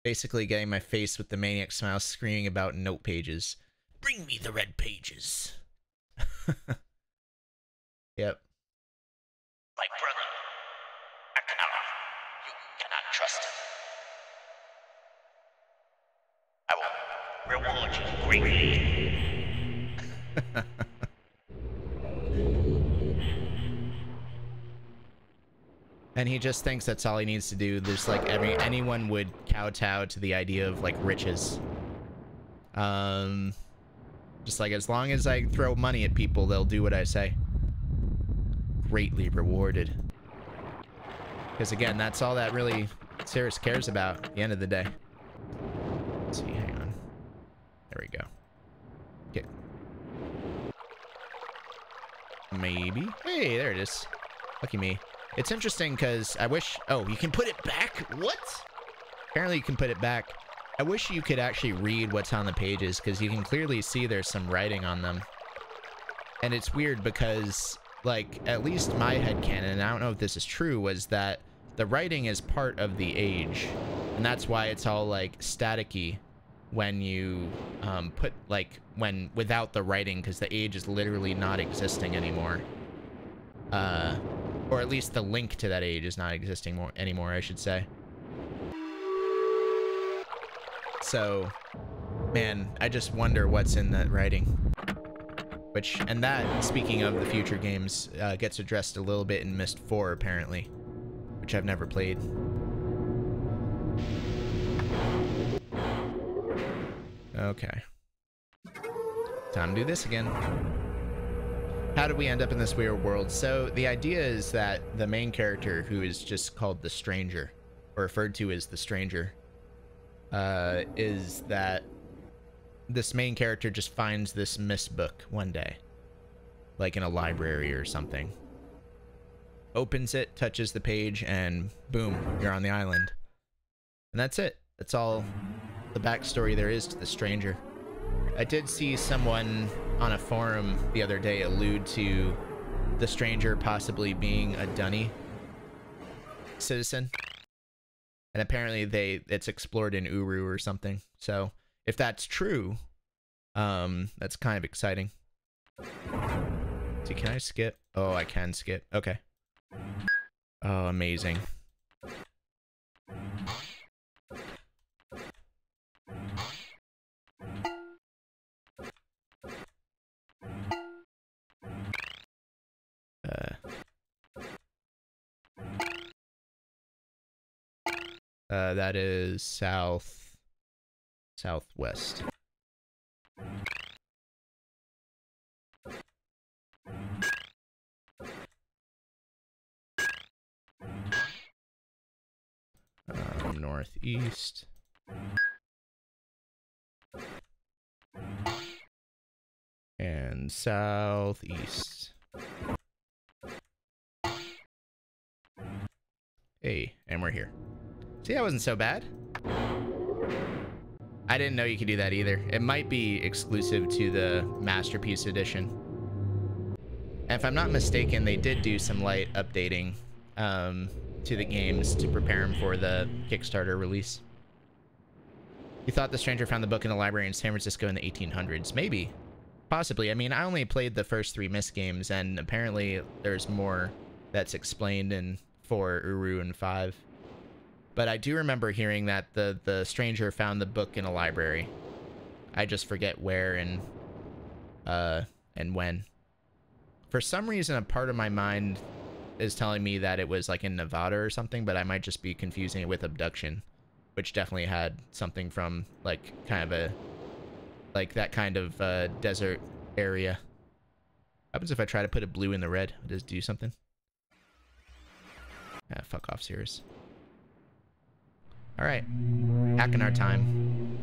Basically getting my face with the maniac smile screaming about note pages. Bring me the red pages. Yep. My brother, Akinar, you cannot trust him. I will reward you greatly. And he just thinks that's all he needs to do. There's like anyone would kowtow to the idea of like riches. Just like as long as I throw money at people, they'll do what I say. Greatly rewarded. Because again, that's all that really Sirius cares about at the end of the day. Let's see, hang on. There we go. Okay. Maybe. Hey, there it is. Lucky me. It's interesting because I wish... Oh, you can put it back? What? Apparently you can put it back. I wish you could actually read what's on the pages because you can clearly see there's some writing on them. And it's weird because, like, at least my headcanon, and I don't know if this is true, was that the writing is part of the age. And that's why it's all, like, staticky when you put, like, without the writing because the age is literally not existing anymore. Or at least the link to that age is not existing anymore, I should say. So, man, I just wonder what's in that writing. Which, and that, speaking of the future games, gets addressed a little bit in Myst 4, apparently. Which I've never played. Okay. Time to do this again. How did we end up in this weird world? So the idea is that the main character, who is just called the Stranger, or referred to as the Stranger, is that this main character just finds this Myst book one day, like in a library or something. Opens it, touches the page, and boom, you're on the island. And that's it. That's all the backstory there is to the Stranger. I did see someone on a forum the other day allude to the Stranger possibly being a Dunny citizen. And apparently it's explored in Uru or something. So if that's true, that's kind of exciting. See, can I skip? Oh, I can skip. Okay. Oh, amazing. That is southwest. Northeast. And southeast. Hey, and we're here. See, that wasn't so bad. I didn't know you could do that either. It might be exclusive to the Masterpiece Edition. And if I'm not mistaken, they did do some light updating to the games to prepare them for the Kickstarter release. You thought the stranger found the book in the library in San Francisco in the 1800s? Maybe. Possibly. I mean, I only played the first 3 Myst games, and apparently there's more that's explained in 4, Uru, and 5. But I do remember hearing that the stranger found the book in a library. I just forget where and when. For some reason, a part of my mind is telling me that it was like in Nevada or something, but I might just be confusing it with Abduction, which definitely had something from like kind of a like that kind of desert area. What happens if I try to put a blue in the red? Does it do something? Ah, fuck off, Cirrus. All right, Akinar time.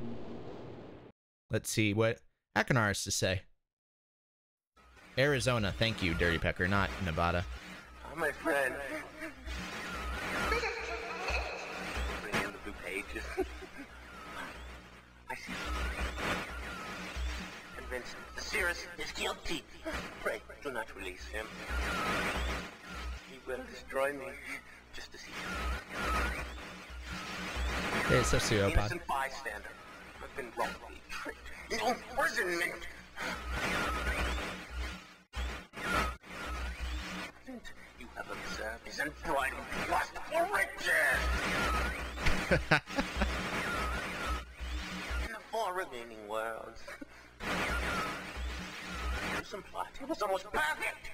Let's see what Akinar has to say. Arizona, thank you, Dirty Pecker, not Nevada. Oh, my friend. Bring in the blue pages. I see. Convinced the Cirrus is guilty. Pray, do not release him. He will destroy me, just as he did. Hey, it's a sociopath. Innocent bystander. I've been wrongfully tricked into imprisonment. You have observed his unbridled lust for riches. In the 4 remaining worlds, some plot. It was almost perfect.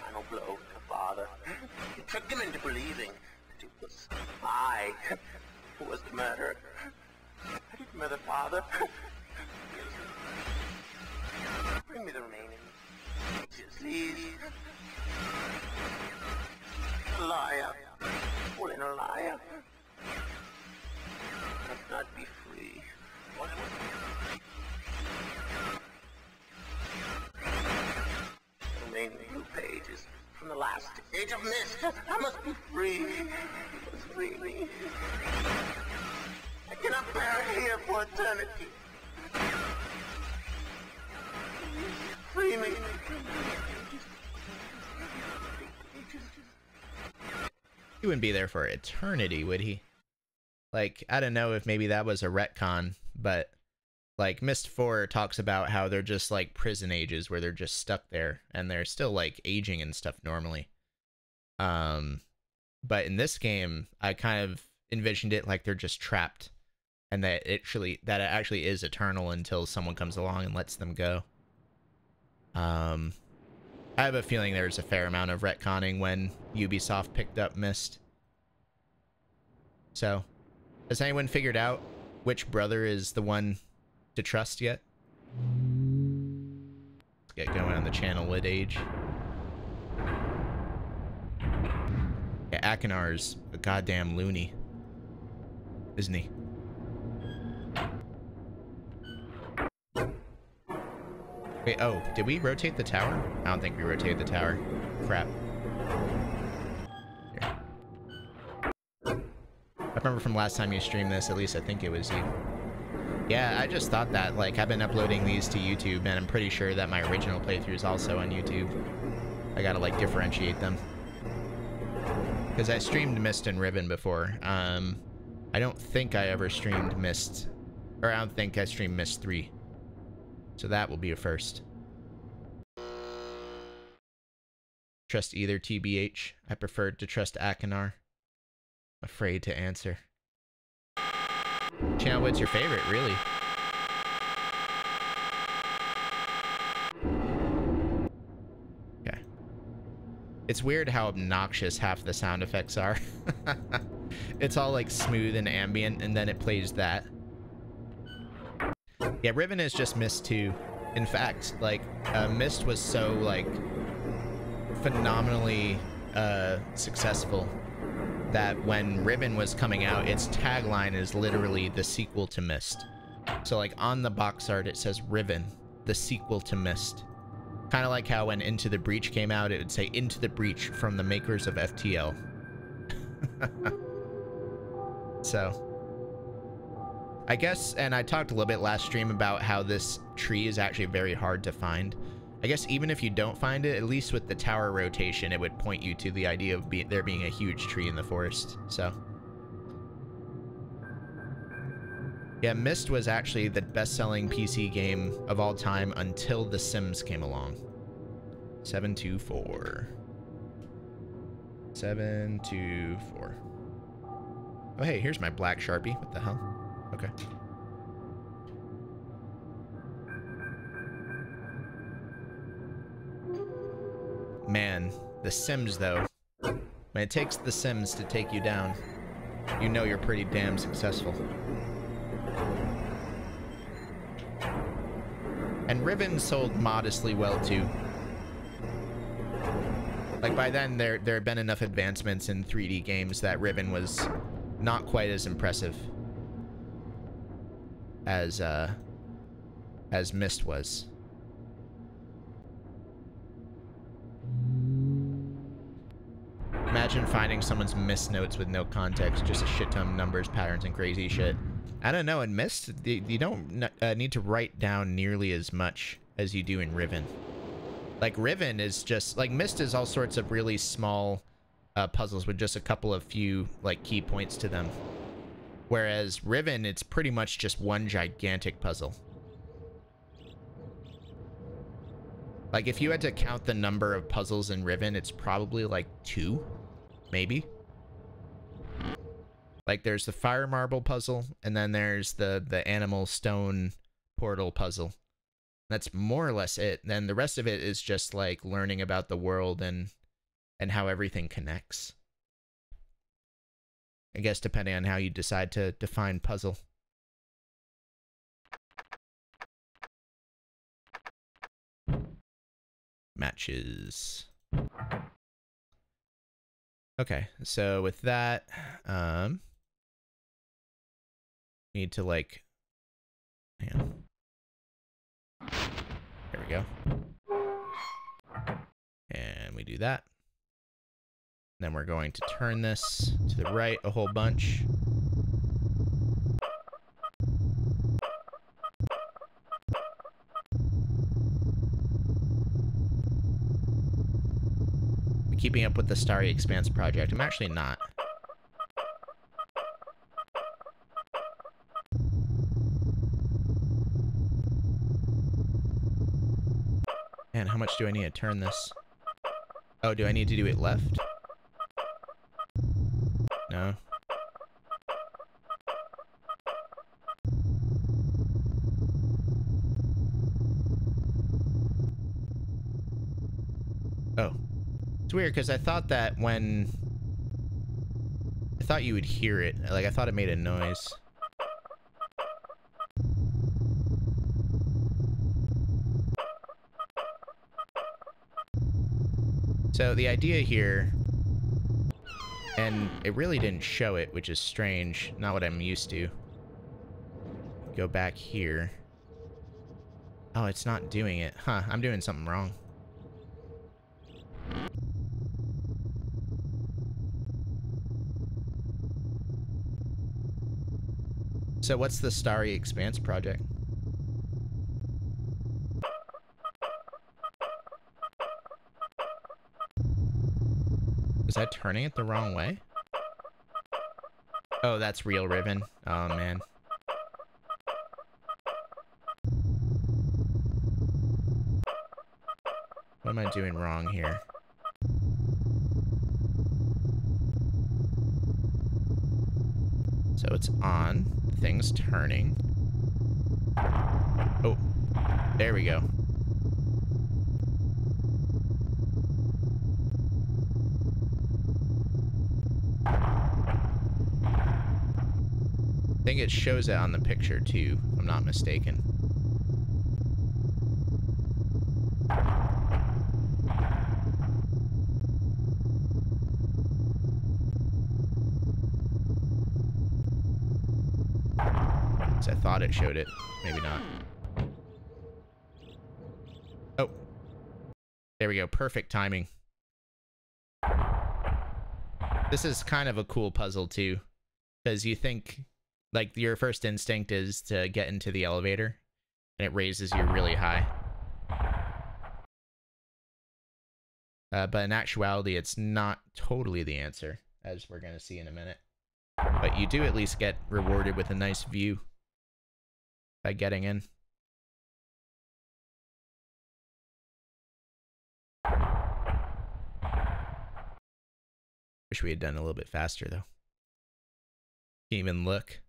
Final blow to father. You tricked him into believing that it was I who was the murderer. I didn't murder father. Bring me the remaining. Please. Liar. Well, in a liar. Must not be free. The remaining blue pages from the last age of Myst. I must be free. You must free me. I cannot bear it here for eternity. Free me. He wouldn't be there for eternity, would he? Like, I don't know if maybe that was a retcon, but like Myst 4 talks about how they're just like prison ages where they're just stuck there and they're still like aging and stuff normally. But in this game, I kind of envisioned it like they're just trapped and that it actually is eternal until someone comes along and lets them go. I have a feeling there's a fair amount of retconning when Ubisoft picked up Myst. So, has anyone figured out which brother is the one to trust yet? Let's get going on the channel lit age. Yeah, Akinar's a goddamn loony, isn't he? Wait, oh, did we rotate the tower? I don't think we rotated the tower. Crap. Here. I remember from last time you streamed this, at least I think it was you. Yeah, I just thought that, like, I've been uploading these to YouTube, and I'm pretty sure that my original playthrough is also on YouTube. I gotta, like, differentiate them. Because I streamed Myst and Riven before. I don't think I ever streamed Myst. Or I don't think I streamed Myst 3. So that will be a first. Trust either, TBH. I preferred to trust Akinar. Afraid to answer. Channel, what's your favorite, really? Okay. It's weird how obnoxious half the sound effects are. It's all like smooth and ambient, and then it plays that. Yeah, Riven is just Myst 2. In fact, like, Myst was so, like, phenomenally successful that when Riven was coming out, its tagline is literally the sequel to Myst. So, like, on the box art, it says Riven, the sequel to Myst. Kind of like how when Into the Breach came out, it would say Into the Breach from the makers of FTL. So... I guess, and I talked a little bit last stream about how this tree is actually very hard to find. I guess even if you don't find it, at least with the tower rotation, it would point you to the idea of there being a huge tree in the forest. So, yeah, Myst was actually the best-selling PC game of all time until The Sims came along. 724. 724. Oh, hey, here's my black Sharpie. What the hell? Okay. Man, The Sims, though. When it takes The Sims to take you down, you know you're pretty damn successful. And Riven sold modestly well, too. Like, by then, there had been enough advancements in 3D games that Riven was not quite as impressive as Myst was. Imagine finding someone's Myst notes with no context, just a shit ton of numbers, patterns, and crazy shit. I don't know, in Myst, you don't need to write down nearly as much as you do in Riven. Like, Riven is just, like, Myst is all sorts of really small puzzles with just a couple of few, like, key points to them. Whereas Riven, it's pretty much just one gigantic puzzle. Like, if you had to count the number of puzzles in Riven, it's probably, like, 2, maybe. Like, there's the fire marble puzzle, and then there's the animal stone portal puzzle. That's more or less it. Then the rest of it is just, like, learning about the world and how everything connects. I guess depending on how you decide to define puzzle. Matches. Okay, so with that, need to, like, hang on. There we go. And we do that. Then we're going to turn this to the right a whole bunch. I'm keeping up with the Starry Expanse project. I'm actually not. Man, how much do I need to turn this? Oh, do I need to do it left? No. Oh. It's weird, because I thought that when... I thought you would hear it. Like, I thought it made a noise. So the idea here, and it really didn't show it, which is strange, not what I'm used to. Go back here. Oh, it's not doing it. Huh, I'm doing something wrong. So what's the Starry Expanse project? Was I turning it the wrong way? Oh, that's real Riven. Oh, man. What am I doing wrong here? So it's on. Thing's turning. Oh, there we go. I think it shows it on the picture too, if I'm not mistaken. So I thought it showed it. Maybe not. Oh. There we go. Perfect timing. This is kind of a cool puzzle too, because you think Like, your first instinct is to get into the elevator, and it raises you really high. But in actuality, it's not totally the answer, as we're going to see in a minute. But you do at least get rewarded with a nice view by getting in. Wish we had done a little bit faster, though. Can't even look.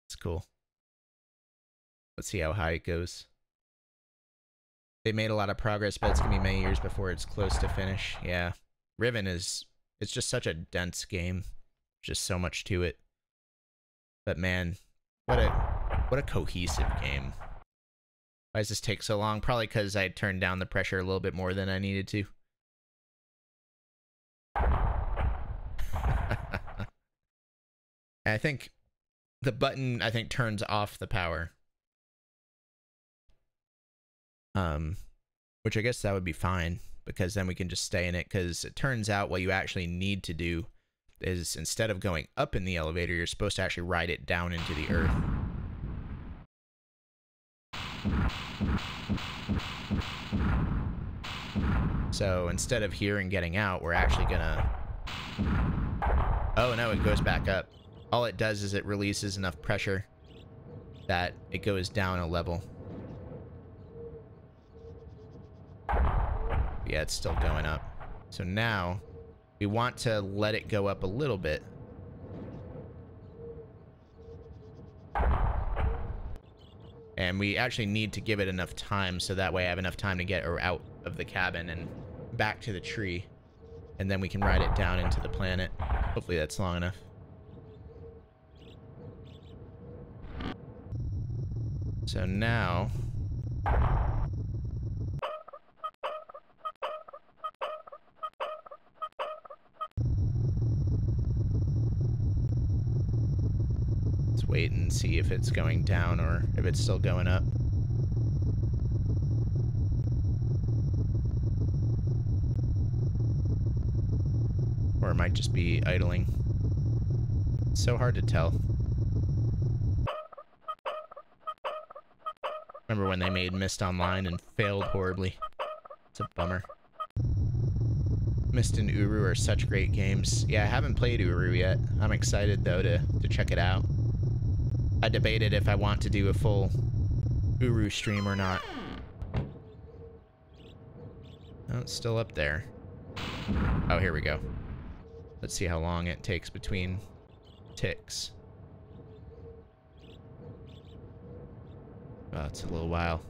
It's cool. Let's see how high it goes. They made a lot of progress, but it's going to be many years before it's close to finish. Yeah. Riven is... It's just such a dense game. Just so much to it. But man, what a cohesive game. Why does this take so long? Probably because I turned down the pressure a little bit more than I needed to. And I think the button, turns off the power. Which I guess that would be fine, because then we can just stay in it, because it turns out what you actually need to do is, instead of going up in the elevator, you're supposed to actually ride it down into the earth. So instead of here and getting out, we're actually gonna... Oh no, it goes back up. All it does is it releases enough pressure that it goes down a level. Yeah, it's still going up. So now we want to let it go up a little bit. And we actually need to give it enough time, so that way I have enough time to get her out of the cabin and back to the tree. And then we can ride it down into the planet. Hopefully that's long enough. So now... let's wait and see if it's going down or if it's still going up. Or it might just be idling. It's so hard to tell. Remember when they made Myst Online and failed horribly? It's a bummer. Myst and Uru are such great games. Yeah, I haven't played Uru yet. I'm excited, though, to check it out. I debated if I want to do a full Uru stream or not. Oh, it's still up there. Oh, here we go. Let's see how long it takes between ticks. Oh, it's a little while.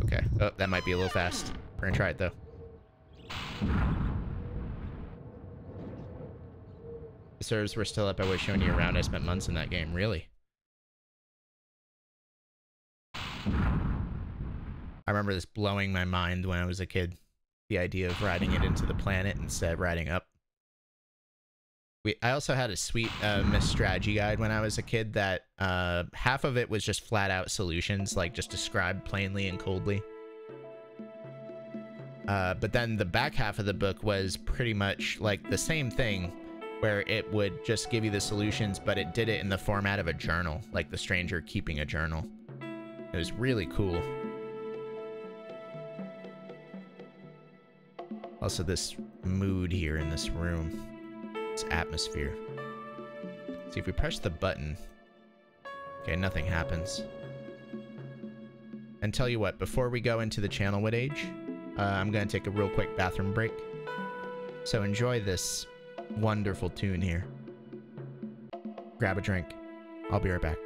Okay. Oh, that might be a little fast. We're gonna try it, though. The servers were still up. I was showing you around. I spent months in that game. Really? I remember this blowing my mind when I was a kid. The idea of riding it into the planet instead of riding up. I also had a sweet Myst strategy guide when I was a kid that half of it was just flat out solutions, like just described plainly and coldly. But then the back half of the book was pretty much like the same thing, where it would just give you the solutions, but it did it in the format of a journal, like the stranger keeping a journal. It was really cool. Also, this mood here in this room. This atmosphere. See, if we press the button... Okay, nothing happens. And tell you what, before we go into the Channelwood Age, I'm going to take a real quick bathroom break. So enjoy this wonderful tune here. Grab a drink. I'll be right back.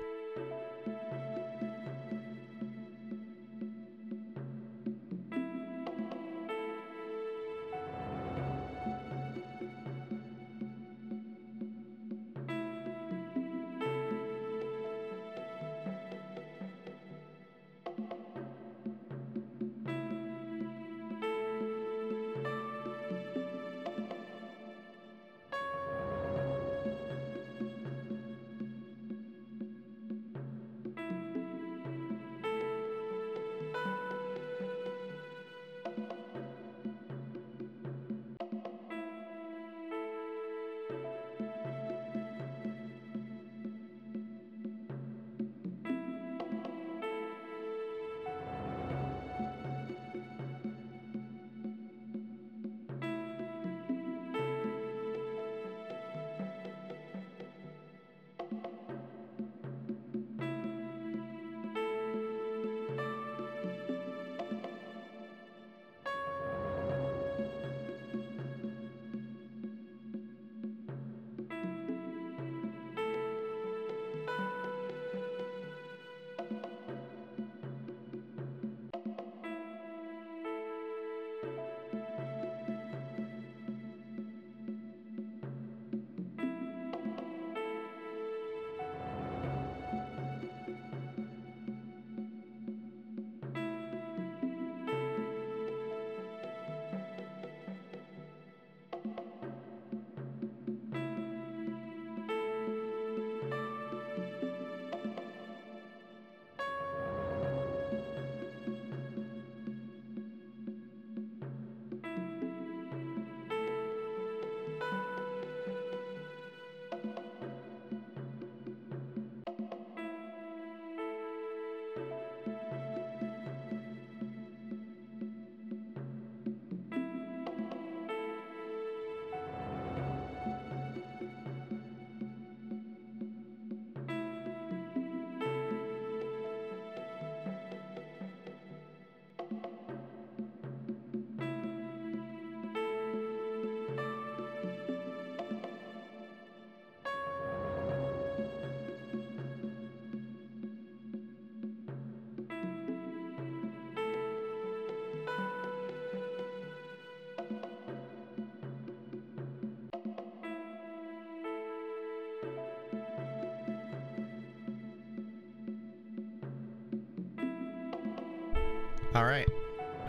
All right,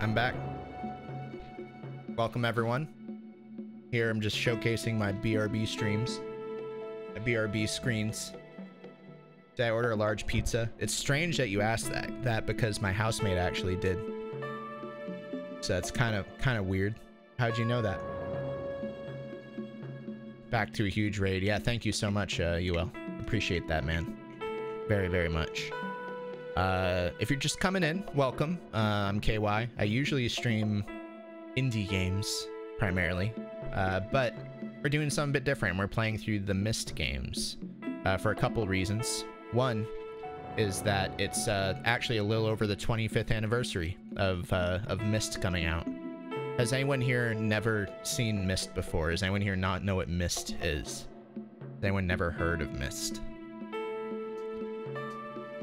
I'm back. Welcome everyone. Here I'm just showcasing my BRB streams, my BRB screens. Did I order a large pizza? It's strange that you asked that because my housemate actually did. So that's kind of weird. How'd you know that? Back to a huge raid. Yeah, thank you so much, UL. Appreciate that, man. Very, very much. If you're just coming in, welcome. I'm KY. I usually stream indie games primarily, but we're doing something a bit different. We're playing through the Myst games for a couple reasons. One is that it's actually a little over the 25th anniversary of Myst coming out. Has anyone here never seen Myst before? Does anyone here not know what Myst is? Has anyone never heard of Myst?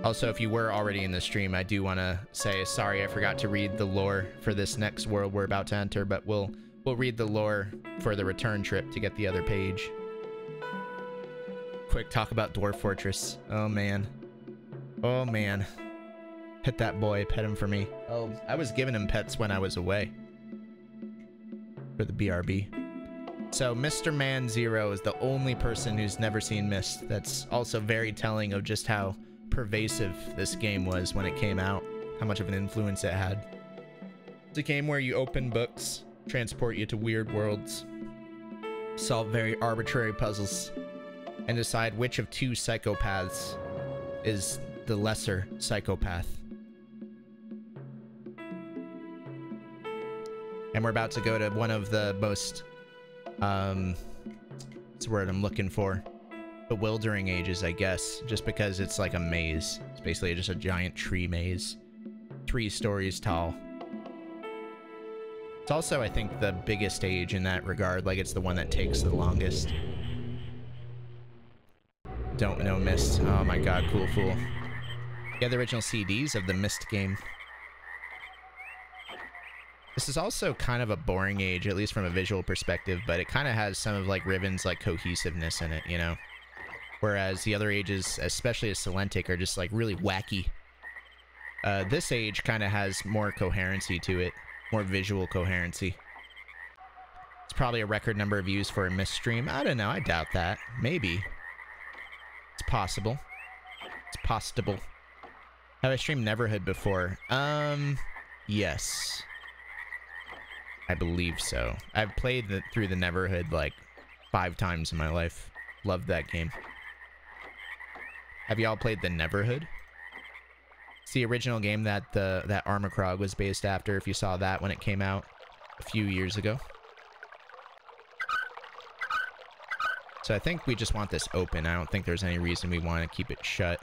Also, if you were already in the stream, I do want to say sorry I forgot to read the lore for this next world we're about to enter, but we'll read the lore for the return trip to get the other page. Quick talk about Dwarf Fortress. Oh man. Oh man. Pet that boy, pet him for me. Oh, I was giving him pets when I was away. For the BRB. So Mr. Man Zero is the only person who's never seen Myst. That's also very telling of just how pervasive this game was when it came out, how much of an influence it had. It's a game where you open books, transport you to weird worlds, solve very arbitrary puzzles, and decide which of two psychopaths is the lesser psychopath. And we're about to go to one of the most, what's the word I'm looking for? Bewildering ages, I guess, just because it's like a maze. It's basically just a giant tree maze, 3 stories tall. It's also, I think, the biggest age in that regard. Like, it's the one that takes the longest. Don't know Myst. Oh my god, cool fool. Yeah, the original CDs of the Myst game. This is also kind of a boring age, at least from a visual perspective, but it kind of has some of like Riven's like cohesiveness in it, you know? Whereas the other ages, especially as Salentic, are just like really wacky. This age kind of has more coherency to it, more visual coherency. It's probably a record number of views for a Myst stream. I don't know, I doubt that. Maybe. It's possible. It's possible. Have I streamed Neverhood before? Yes. I believe so. I've played through the Neverhood like 5 times in my life. Loved that game. Have y'all played the Neverhood? It's the original game that that Armacrog was based after, if you saw that when it came out a few years ago. So I think we just want this open. I don't think there's any reason we want to keep it shut.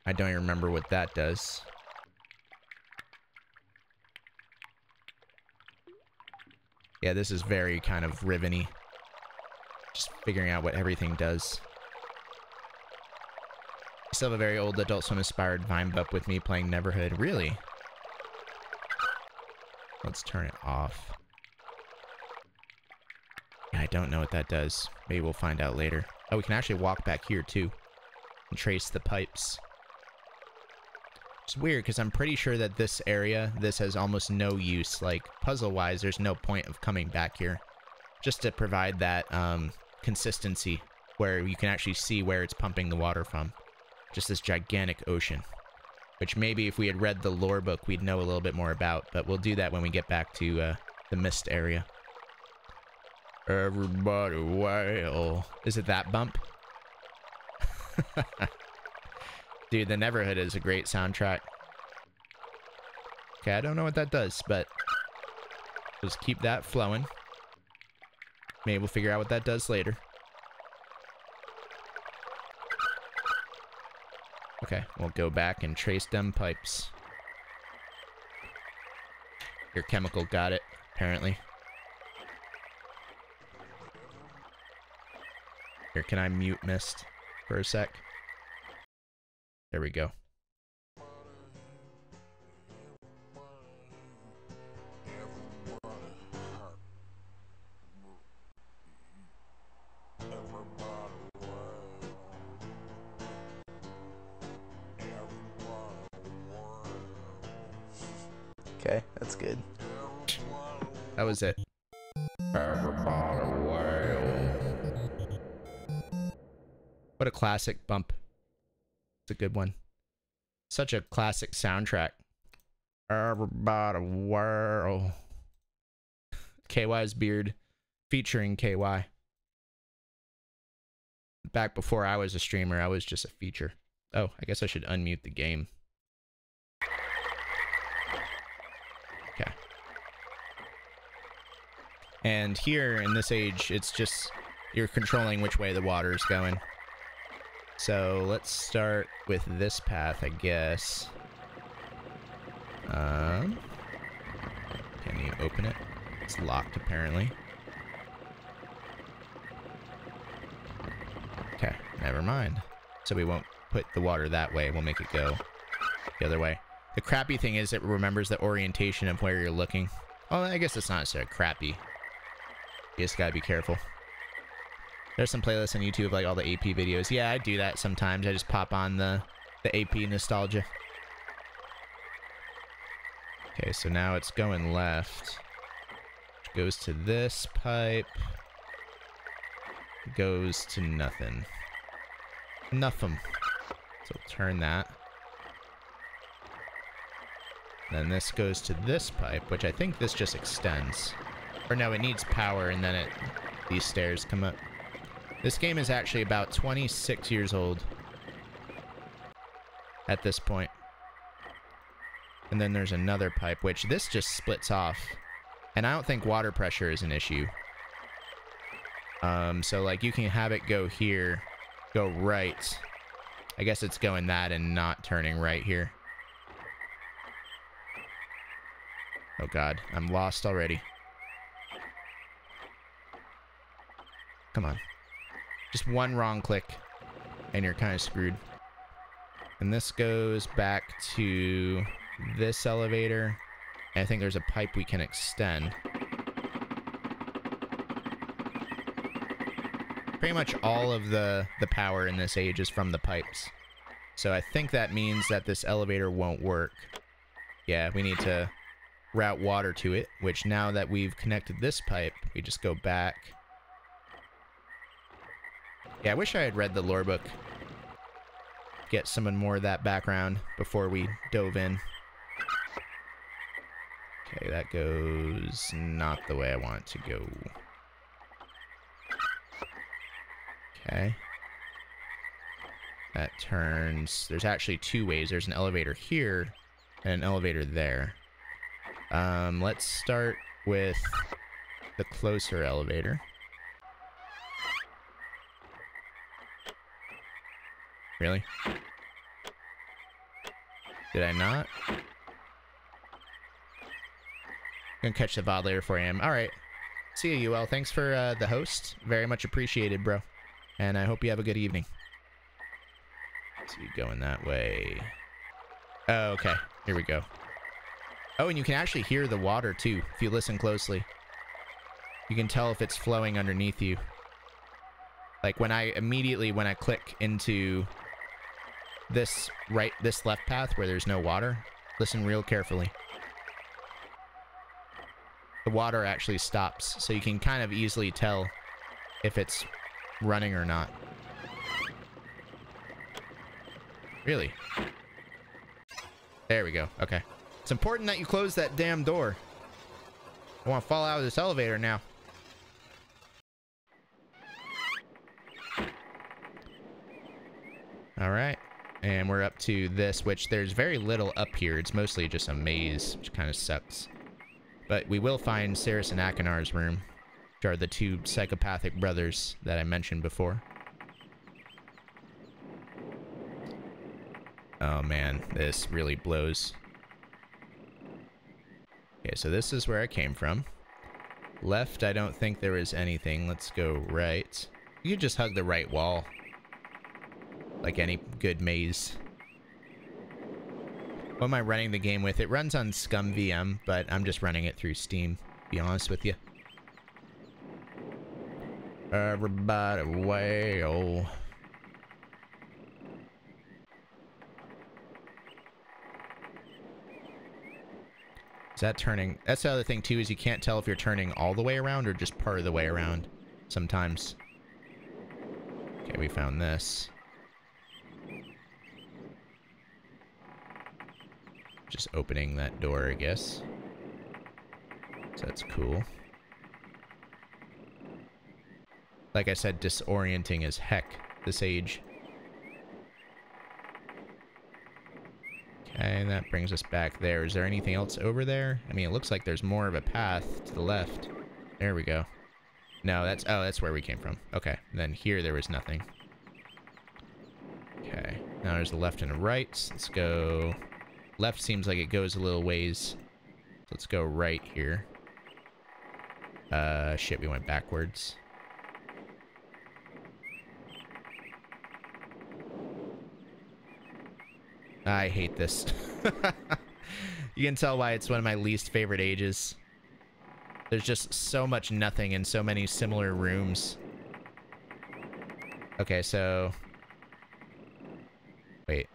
I don't even remember what that does. Yeah, this is very kind of Riven-y. Just figuring out what everything does. I still have a very old Adult Swim-inspired Vine Bup with me playing Neverhood. Really? Let's turn it off. Yeah, I don't know what that does. Maybe we'll find out later. Oh, we can actually walk back here, too. And trace the pipes. It's weird, because I'm pretty sure that this area, this has almost no use. Like, puzzle-wise, there's no point of coming back here. Just to provide that consistency, where you can actually see where it's pumping the water from. Just this gigantic ocean. Which maybe if we had read the lore book, we'd know a little bit more about. But we'll do that when we get back to the Myst area. Everybody wail. Is it that bump? Dude, the Neverhood is a great soundtrack. Okay, I don't know what that does, but just keep that flowing. Maybe we'll figure out what that does later. Okay, we'll go back and trace them pipes. Your chemical got it, apparently. Here, can I mute Myst for a sec? There we go. Okay, that's good. That was it. What a classic bump. It's a good one. Such a classic soundtrack. Everybody whirl. KY's beard featuring KY. Back before I was a streamer, I was just a feature. Oh, I guess I should unmute the game. Okay. And here in this age, it's just you're controlling which way the water is going. So let's start with this path, I guess. Can you open it? It's locked, apparently. Okay, never mind. So we won't put the water that way. We'll make it go the other way. The crappy thing is it remembers the orientation of where you're looking. Well, I guess it's not necessarily crappy. You just gotta be careful. There's some playlists on YouTube, like all the AP videos. Yeah, I do that sometimes. I just pop on the AP nostalgia. Okay, so now it's going left. Which goes to this pipe. Goes to nothing. Nothing. So turn that. Then this goes to this pipe, which I think this just extends. Or no, it needs power, and then these stairs come up. This game is actually about 26 years old at this point. And then there's another pipe, which this just splits off. And I don't think water pressure is an issue. So like you can have it go here, go right. I guess it's going that and not turning right here. Oh God, I'm lost already. Come on. Just one wrong click, and you're kind of screwed. And this goes back to this elevator. And I think there's a pipe we can extend. Pretty much all of the power in this age is from the pipes. So I think that means that this elevator won't work. Yeah, we need to route water to it, which now that we've connected this pipe, we just go back. Yeah, I wish I had read the lore book. Get someone more of that background before we dove in. Okay, that goes not the way I want it to go. Okay. That turns. There's actually two ways. There's an elevator here and an elevator there. Let's start with the closer elevator. Really? Did I not? Gonna catch the VOD later 4 a.m. Alright. See you, UL. Thanks for the host. Very much appreciated, bro. And I hope you have a good evening. So you going that way. Oh, okay. Here we go. Oh, and you can actually hear the water, too, if you listen closely. You can tell if it's flowing underneath you. Like, when I click into this left path where there's no water, listen real carefully. The water actually stops, so you can kind of easily tell if it's running or not. Really? There we go. Okay. It's important that you close that damn door. I want to fall out of this elevator now. Alright. And we're up to this, which there's very little up here. It's mostly just a maze, which kind of sucks. But we will find Ceres and Akinar's room, which are the two psychopathic brothers that I mentioned before. Oh man, this really blows. Okay, so this is where I came from. Left, I don't think there is anything. Let's go right. You could just hug the right wall. Like any good maze. What am I running the game with? It runs on Scum VM, but I'm just running it through Steam, to be honest with you. Everybody wail. Is that turning? That's the other thing too, is you can't tell if you're turning all the way around or just part of the way around sometimes. Okay, we found this. Just opening that door, I guess. So that's cool. Like I said, disorienting as heck this age. Okay, and that brings us back there. Is there anything else over there? I mean, it looks like there's more of a path to the left. There we go. No, that's... Oh, that's where we came from. Okay, then here there was nothing. Okay, now there's a left and a right. Let's go... Left seems like it goes a little ways. Let's go right here. Shit, we went backwards. I hate this. You can tell why it's one of my least favorite ages. There's just so much nothing in so many similar rooms. Okay, so... Wait.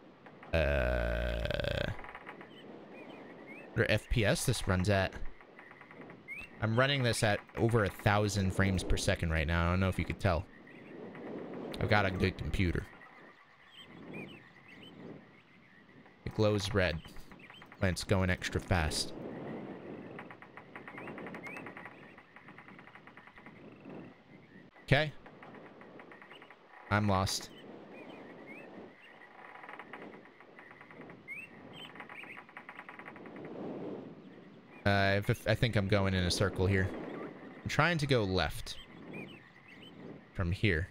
What FPS this runs at? I'm running this at over 1,000 frames per second right now. I don't know if you could tell. I've got a good computer. It glows red when it's going extra fast. Okay. I'm lost. I think I'm going in a circle here. I'm trying to go left. From here.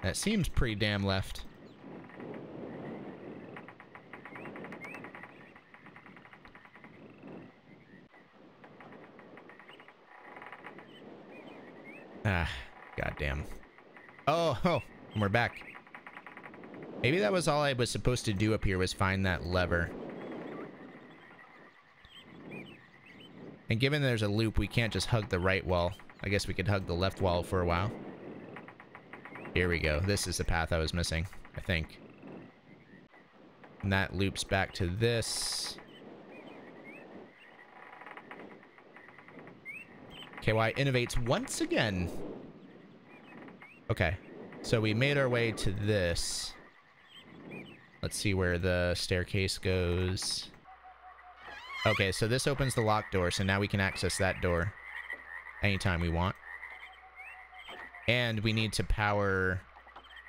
That seems pretty damn left. Ah, goddamn. Oh, and we're back. Maybe that was all I was supposed to do up here, was find that lever. And given there's a loop, we can't just hug the right wall. I guess we could hug the left wall for a while. Here we go. This is the path I was missing, I think. And that loops back to this. KY innovates once again. Okay. So we made our way to this. Let's see where the staircase goes. Okay, so this opens the locked door, so now we can access that door anytime we want. And we need to power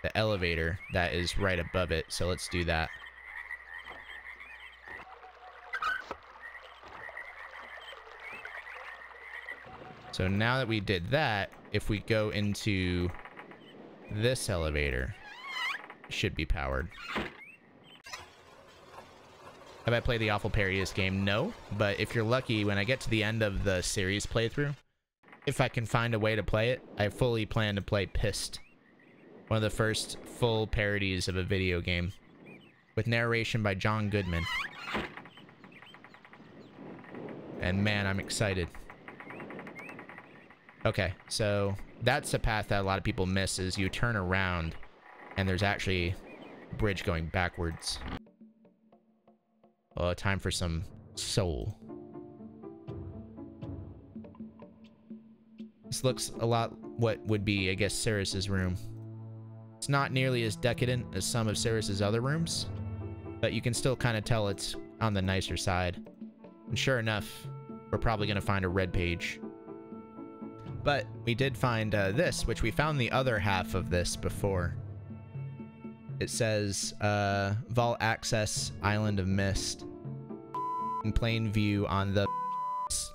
the elevator that is right above it. So let's do that. So now that we did that, if we go into this elevator, it should be powered. Have I played the awful parody of this game? No, but if you're lucky, when I get to the end of the series playthrough, if I can find a way to play it, I fully plan to play Myst, one of the first full parodies of a video game, with narration by John Goodman. And man, I'm excited. Okay, so that's a path that a lot of people miss, is you turn around and there's actually a bridge going backwards. Oh, time for some soul. This looks a lot what would be, I guess, Cirrus's room. It's not nearly as decadent as some of Cirrus's other rooms, but you can still kind of tell it's on the nicer side. And sure enough, we're probably going to find a red page. But we did find this, which we found the other half of this before. It says, Vault Access, Island of Myst. In plain view on the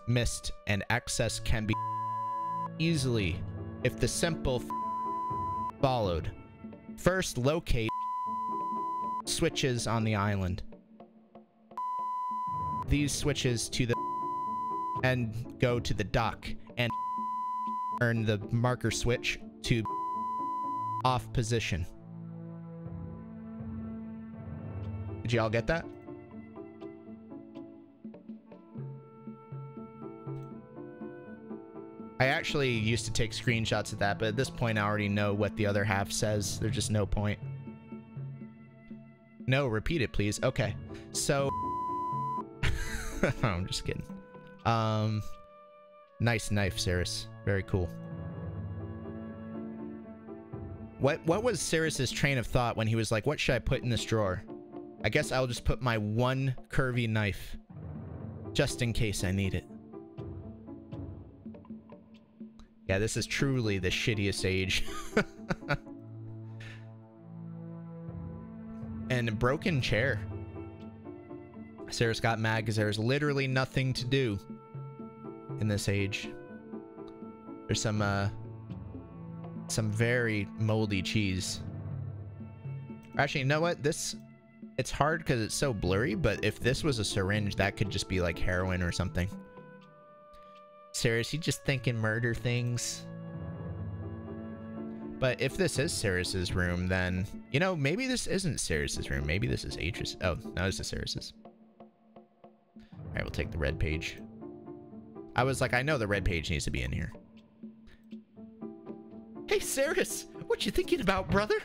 Myst, and access can be easily if the simple followed. First, locate switches on the island. These switches to the and go to the dock and turn the marker switch to off position. Did y'all get that? I actually used to take screenshots of that, but at this point I already know what the other half says. There's just no point. No, repeat it, please. Okay. So I'm just kidding. Nice knife, Cirrus. Very cool. What was Cirrus's train of thought when he was like, what should I put in this drawer? I guess I'll just put my one curvy knife, just in case I need it. Yeah, this is truly the shittiest age. And a broken chair. Cirrus got mad because there's literally nothing to do in this age. There's some very moldy cheese. Actually, you know what? It's hard because it's so blurry, but if this was a syringe, that could just be like heroin or something. Cirrus, you just thinking murder things? But if this is Cirrus's room, then, you know, maybe this isn't Cirrus's room. Maybe this is Atris. Oh, no, this is Cirrus's. Alright, we'll take the red page. I was like, I know the red page needs to be in here. Hey, Cirrus! What you thinking about, brother?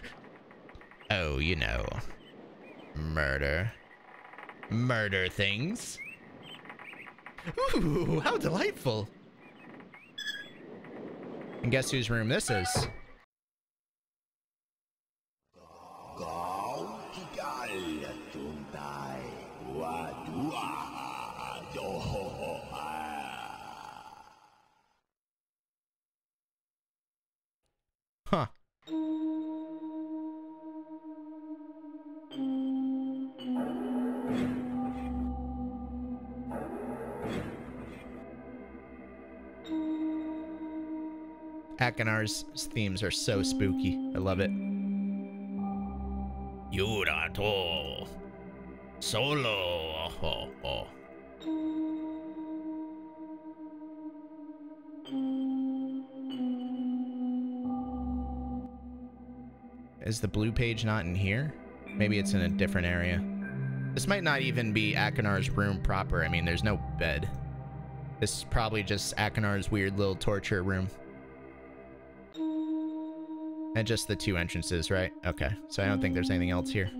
Oh, you know. Murder. Murder things. Ooh, how delightful. And guess whose room this is? Huh. Akinar's themes are so spooky. I love it. Yurato. Solo. Oh, oh. Is the blue page not in here? Maybe it's in a different area. This might not even be Akinar's room proper. I mean, there's no bed. This is probably just Akinar's weird little torture room. And just the two entrances, right? Okay, so I don't think there's anything else here.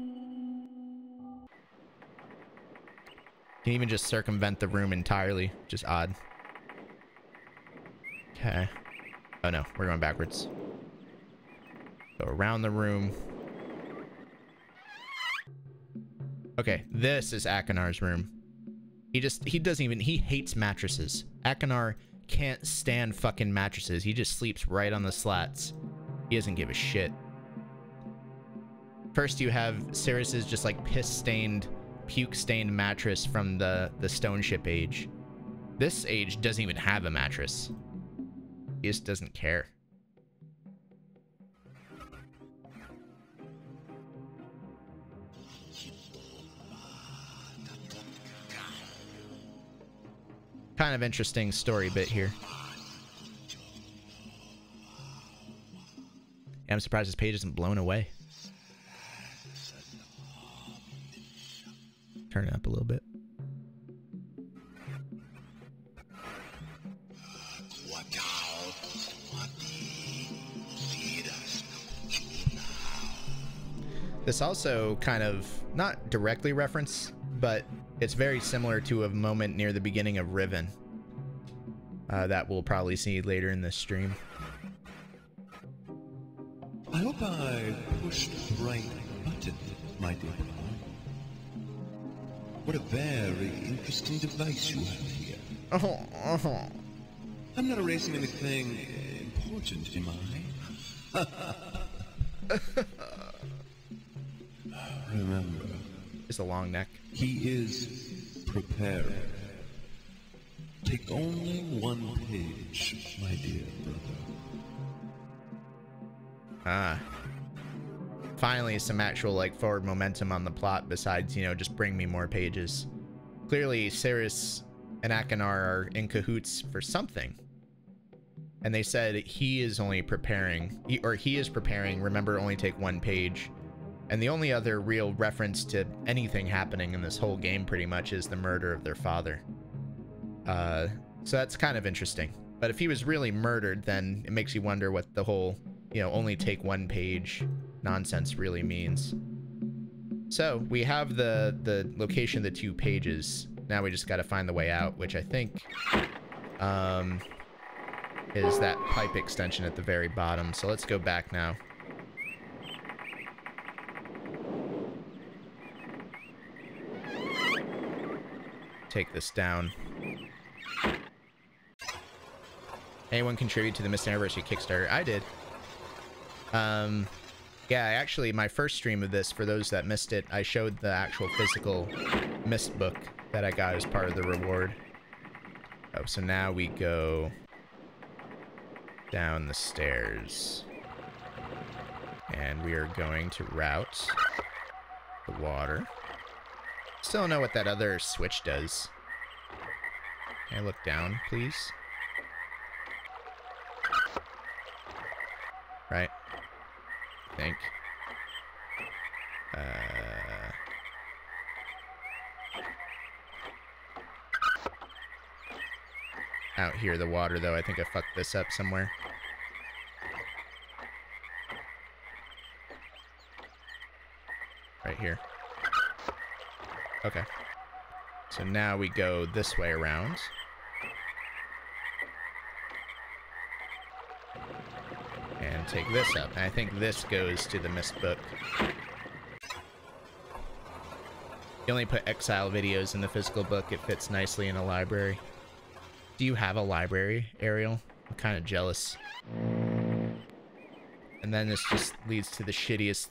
Can even just circumvent the room entirely, which is odd. Okay. Oh no, we're going backwards. Go around the room. Okay, this is Akinar's room. He hates mattresses. Akinnar can't stand fucking mattresses. He just sleeps right on the slats. He doesn't give a shit. First you have Sirius's just like piss-stained, puke-stained mattress from the stone ship age. This age doesn't even have a mattress. He just doesn't care. Kind of interesting story bit here. And I'm surprised this page isn't blown away. Turn it up a little bit. This also kind of, not directly reference, but it's very similar to a moment near the beginning of Riven that we'll probably see later in this stream. I hope I pushed the right button, my dear. What a very interesting device you have here. I'm not erasing anything important, am I? Remember, It's a long neck. he is preparing. Take only one page, my dear brother. Ah. Finally, some actual, like, forward momentum on the plot besides, you know, just bring me more pages. Clearly, Sirius and Akanar are in cahoots for something. And they said he is only preparing, he is preparing, remember, only take one page. And the only other real reference to anything happening in this whole game, pretty much, is the murder of their father. So that's kind of interesting. But if he was really murdered, then it makes you wonder what the whole, you know, only take one page nonsense really means. So we have the location of the 2 pages. Now we just got to find the way out, which I think is that pipe extension at the very bottom. So let's go back now. Take this down. Anyone contribute to the Myst Anniversary Kickstarter? I did. Yeah, actually, my first stream of this, for those that missed it, I showed the actual physical Myst book that I got as part of the reward. Oh, so now we go down the stairs. And we are going to route the water. Still don't know what that other switch does. Can I look down, please? Right? I think. Out here, the water, though. I think I fucked this up somewhere. Right here. Okay. So now we go this way around. And take this up. And I think this goes to the Myst book. You only put Exile videos in the physical book. It fits nicely in a library. Do you have a library, Ariel? I'm kind of jealous. And then this just leads to the shittiest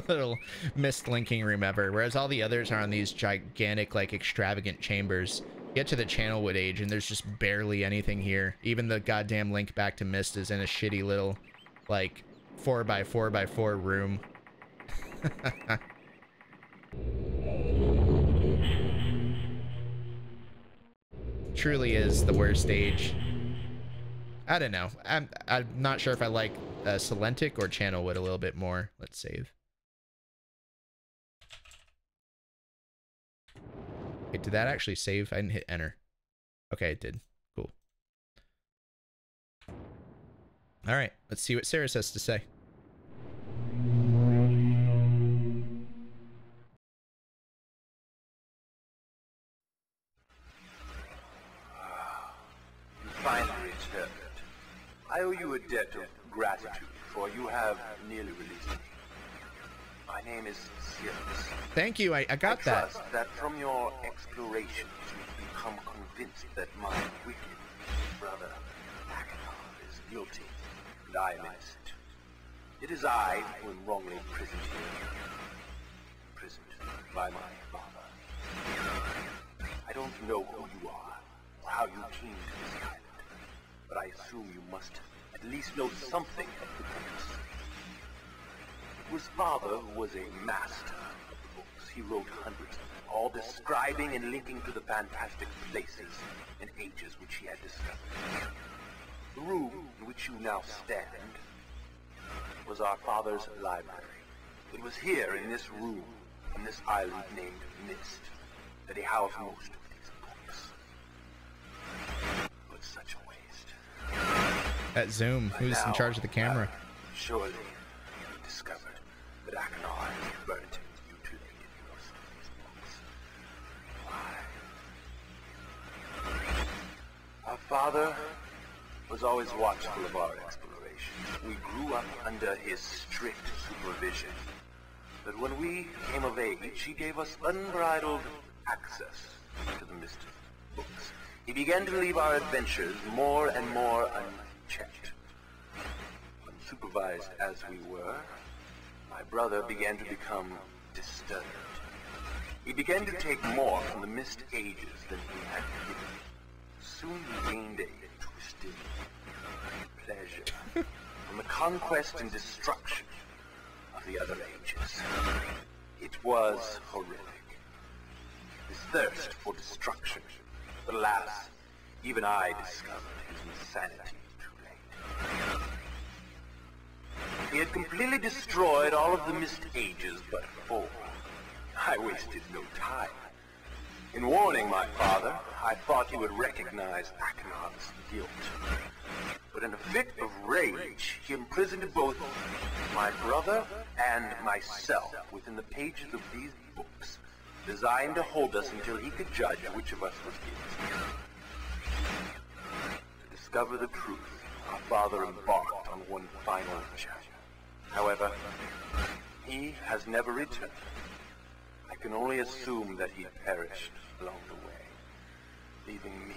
little Myst linking room ever. Whereas all the others are on these gigantic, like, extravagant chambers. Get to the Channelwood Age and there's just barely anything here. Even the goddamn link back to Myst is in a shitty little, like, 4x4x4 room. Truly is the worst age. I don't know. I'm not sure if I like Salentic or Channelwood a little bit more. Let's save. Wait, did that actually save? I didn't hit enter. Okay, it did. Cool. All right, let's see what Sarah has to say. Finally returned. I owe you a debt of gratitude, for you have nearly released me. My name is Sirius. Thank you, I got I that. trust that from your explorations you've become convinced that my wicked brother Akanar is guilty, and I am innocent. It is I who am wrongly imprisoned here. imprisoned by my father. I don't know who you are, or how you came to this island, but I assume you must at least know something of the books. It was father who was a master of the books. He wrote hundreds of them, all describing and linking to the fantastic places and ages which he had discovered. The room in which you now stand was our father's library. It was here, in this room, on this island named Myst, that he housed most of these books. But such a waste. That zoom, who's in charge of the camera? Surely you discovered that Akanar had burnt and mutilated most of these books. Why? Our father was always watchful of our exploration. We grew up under his strict supervision. But when we came of age, he gave us unbridled access to the Myst books. He began to leave our adventures more and more unchecked. Unsupervised as we were, my brother began to become disturbed. He began to take more from the Myst ages than he had given. Soon he gained a twisted pleasure from the conquest and destruction of the other ages. It was horrific. His thirst for destruction. But alas, even I discovered his insanity too late. He had completely destroyed all of the Myst ages but 4. I wasted no time. In warning my father, I thought he would recognize Akanar's guilt. But in a fit of rage, he imprisoned both my brother and myself within the pages of these books, designed to hold us until he could judge which of us was guilty. To discover the truth, our father embarked on one final chapter. However, he has never returned. I can only assume that he perished along the way, leaving me,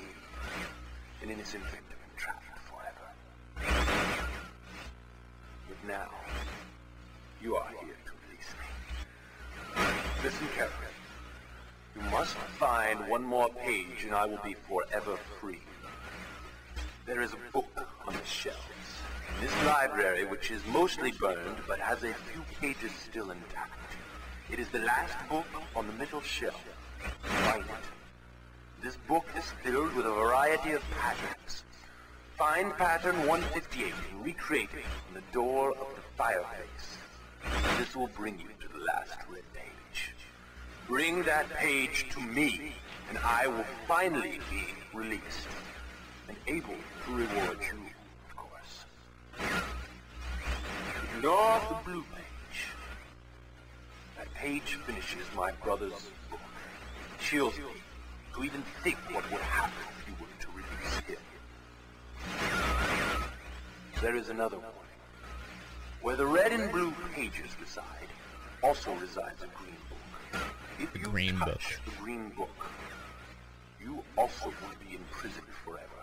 an innocent victim, trapped forever. But now, you are here to release me. Listen carefully. You must find one more page and I will be forever free. There is a book on the shelves. In this library, which is mostly burned, but has a few pages still intact. It is the last book on the middle shelf. Find it. This book is filled with a variety of patterns. Find pattern 158 and recreate it on the door of the fireplace. This will bring you to the last red page. Bring that page to me, and I will finally be released, and able to reward you, of course. Ignore the blue page. That page finishes my brother's book. It chills me to even think what would happen if you were to release him. There is another warning. Where the red and blue pages reside, also resides a green book. If you touch the green book, you also will be imprisoned forever.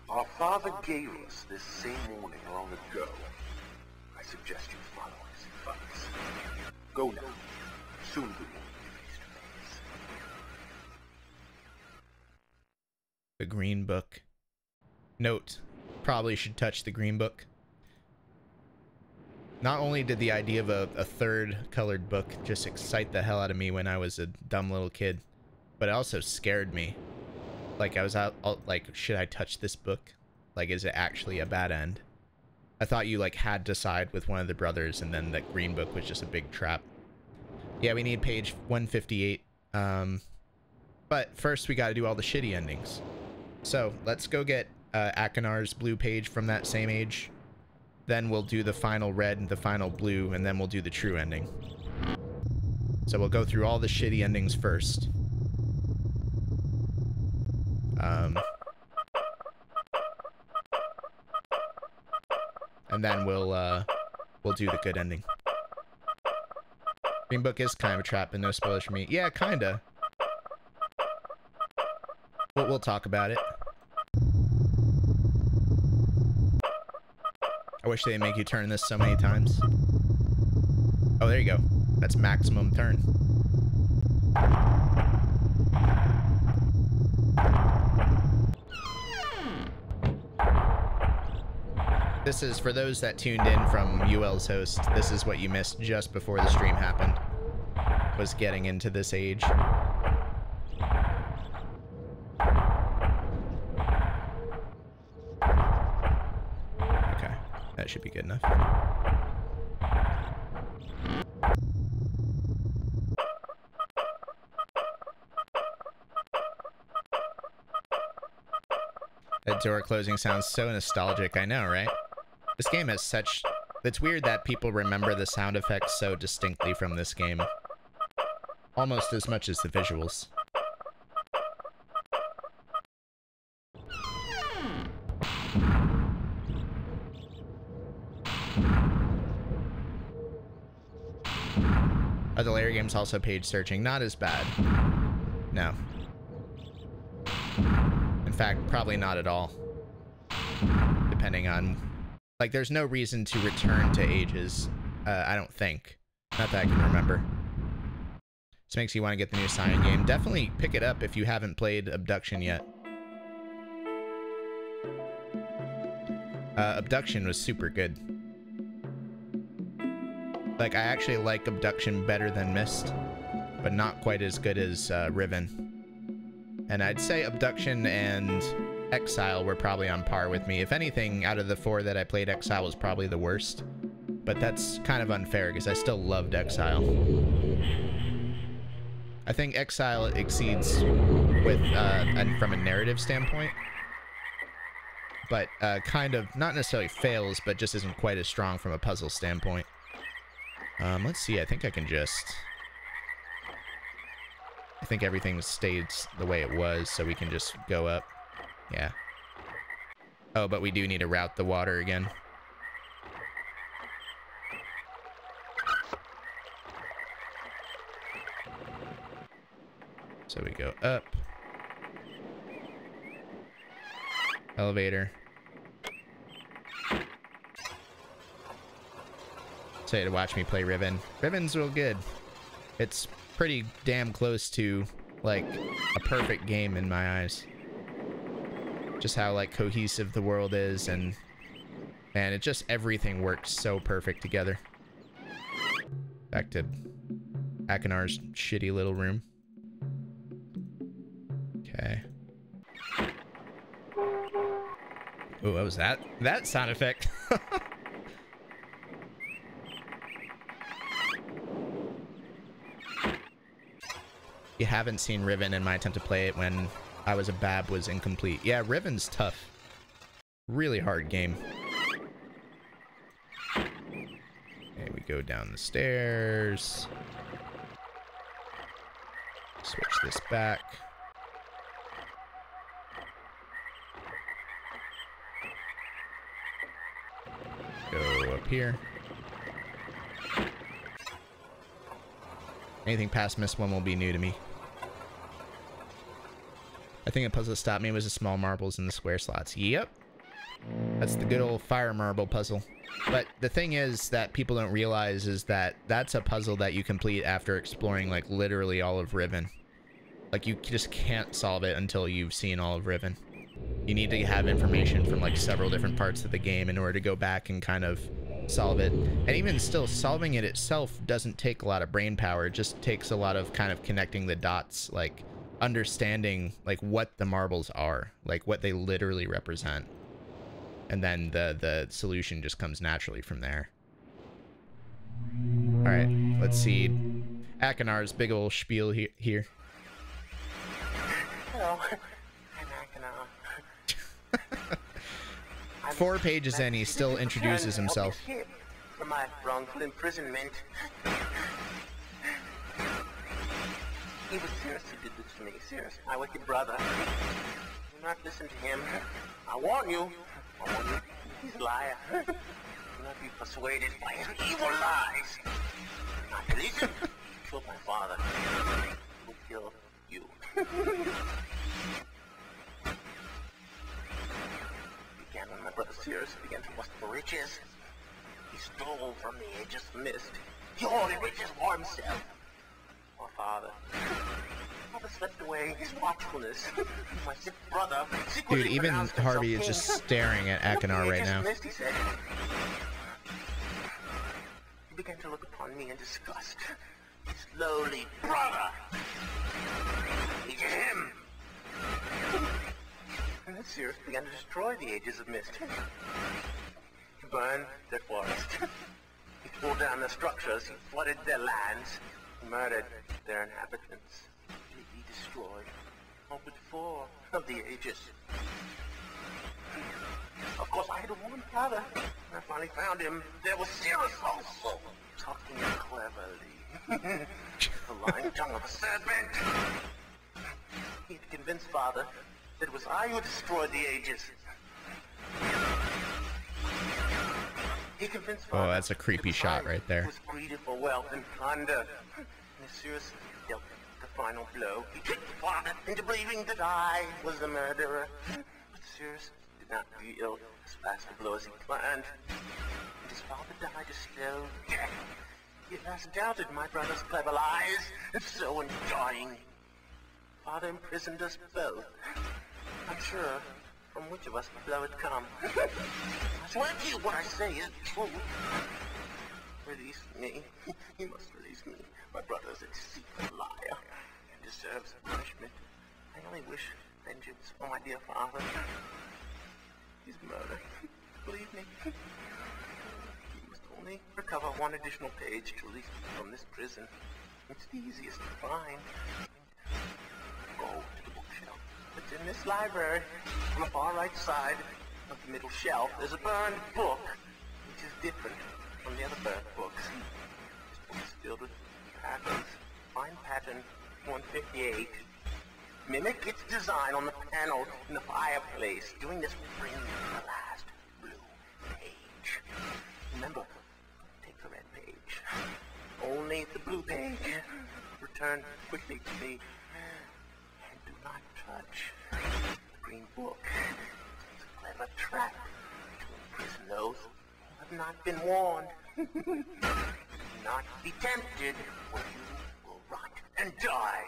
Our father gave us this same warning long ago. I suggest you follow his advice. Go now. Soon we will be face to face. The green book. Note, probably should touch the green book. Not only did the idea of a third colored book just excite the hell out of me when I was a dumb little kid, but it also scared me. Like, I was out, like, should I touch this book? Like, is it actually a bad end? I thought you, like, had to side with one of the brothers, and then that green book was just a big trap. Yeah, we need page 158. But first we gotta do all the shitty endings. So, let's go get Akanar's blue page from that same age. Then we'll do the final red and the final blue, and then we'll do the true ending. So we'll go through all the shitty endings first. And then we'll do the good ending. Green book is kind of a trap, but no spoilers for me. Yeah, kinda. But we'll talk about it. I wish they didn't make you turn this so many times. Oh, there you go. That's maximum turn. This is, for those that tuned in from UL's host, this is what you missed just before the stream happened. Was getting into this age. Okay, that should be good enough. That door closing sounds so nostalgic, I know, right? This game has such... It's weird that people remember the sound effects so distinctly from this game. Almost as much as the visuals. Other layer games also page searching. Not as bad. No. In fact, probably not at all. Depending on... Like, there's no reason to return to ages. I don't think. Not that I can remember. This makes you want to get the new Cyan game. Definitely pick it up if you haven't played Abduction yet. Abduction was super good. Like, I actually like Abduction better than Myst, but not quite as good as Riven. And I'd say Abduction and Exile were probably on par with me. If anything, out of the 4 that I played, Exile was probably the worst. But that's kind of unfair, because I still loved Exile. I think Exile exceeds with, and from a narrative standpoint. But kind of, not necessarily fails, but just isn't quite as strong from a puzzle standpoint. Let's see, I think I can just... I think everything stays the way it was, so we can just go up. Yeah. Oh, but we do need to route the water again. So we go up. Elevator. Say to watch me play Riven. Riven's real good. It's pretty damn close to, like, a perfect game in my eyes. Just how, like, cohesive the world is, and it just, everything works so perfect together. Back to Akinar's shitty little room. Okay. Oh, what was that? That sound effect. You haven't seen Riven, and my attempt to play it when I was a bab was incomplete. Yeah, Riven's tough. Really hard game. Okay, we go down the stairs. Switch this back. Go up here. Anything past Myst 1 will be new to me. I think a puzzle that stopped me was the small marbles in the square slots. Yep. That's the good old fire marble puzzle. But the thing is that people don't realize is that that's a puzzle that you complete after exploring, like, literally all of Riven. Like, you just can't solve it until you've seen all of Riven. You need to have information from, like, several different parts of the game in order to go back and kind of solve it. And even still, solving it itself doesn't take a lot of brain power. It just takes a lot of kind of connecting the dots, like understanding like what the marbles are, like what they literally represent. And then the solution just comes naturally from there. All right, let's see Akinar's big old spiel here. Hello, I'm Akinar. 4 pages in, he still introduces himself. From my wrongful imprisonment. He was serious who did this to me. Serious, my wicked brother. Do not listen to him. I warn you. He's a liar. Do not be persuaded by his evil lies. Not believe him. He killed my father. He will kill you. Began when my brother Sirius began to lust for riches. He stole from the ages Myst. He already reaches for himself. My father. Father slept away his watchfulness. My sick brother. Dude, even Harvey is just staring at Akinar right now. Myst, he said. He began to look upon me in disgust. His lowly brother. He's him. And this Sirius began to destroy the ages of Myst. He burned their forest. He tore down their structures. He flooded their lands. He murdered their inhabitants. He destroyed all but 4 of the ages. Of course, I had to warn Father. When I finally found him, there was Sirius also, talking cleverly. The lying tongue of a serpent. He had convinced Father that it was I who destroyed the ages. He convinced Father. Oh, that's a creepy shot right there. He was greedy for wealth and plunder. And Sirius dealt the final blow. He tricked Father into believing that I was the murderer. But Sirius did not deal as fast a blow as he planned. And his father died a slow death. He at last doubted my brother's clever lies, and so in dying, Father imprisoned us both. I'm sure from which of us the blow had come. I swear to you what I say is true. Release me. You must release me. My brother is a deceitful liar and deserves punishment. I only wish vengeance for my dear father. His murder. Believe me. You must only recover 1 additional page to release me from this prison. It's the easiest to find. Go to the bookshelf. It's in this library. On the far right side of the middle shelf, there's a burned book, which is different from the other burned books. This book is filled with patterns. Find pattern 158. Mimic its design on the panel in the fireplace. Doing this will bring you to the last blue page. Remember, take the red page. Only the blue page. Return quickly to me. And do not touch the green book. It's a clever trap to imprison those who have not been warned. Do not be tempted, or you will rot and die,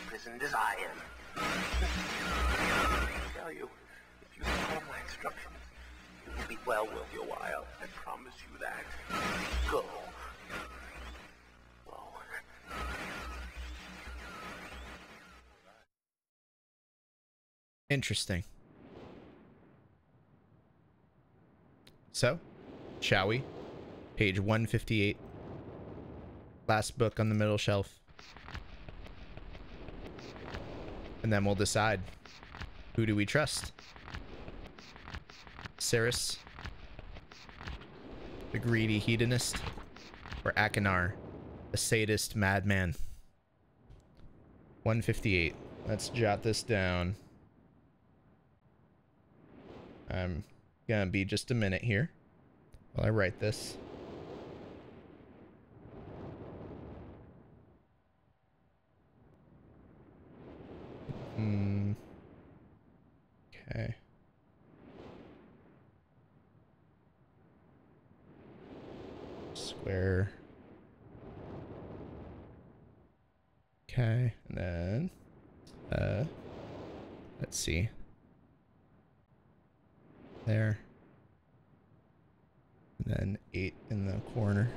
imprisoned as I am. I tell you, if you follow my instructions, it will be well worth your while. I promise you that. Go. Go. Interesting. So, shall we? Page 158. Last book on the middle shelf. And then we'll decide, who do we trust? Sirius, the greedy hedonist, or Akinar, the sadist madman? 158. Let's jot this down. I'm gonna be just a minute here while I write this. Okay. Square. Okay, and then let's see. There. And then 8 in the corner.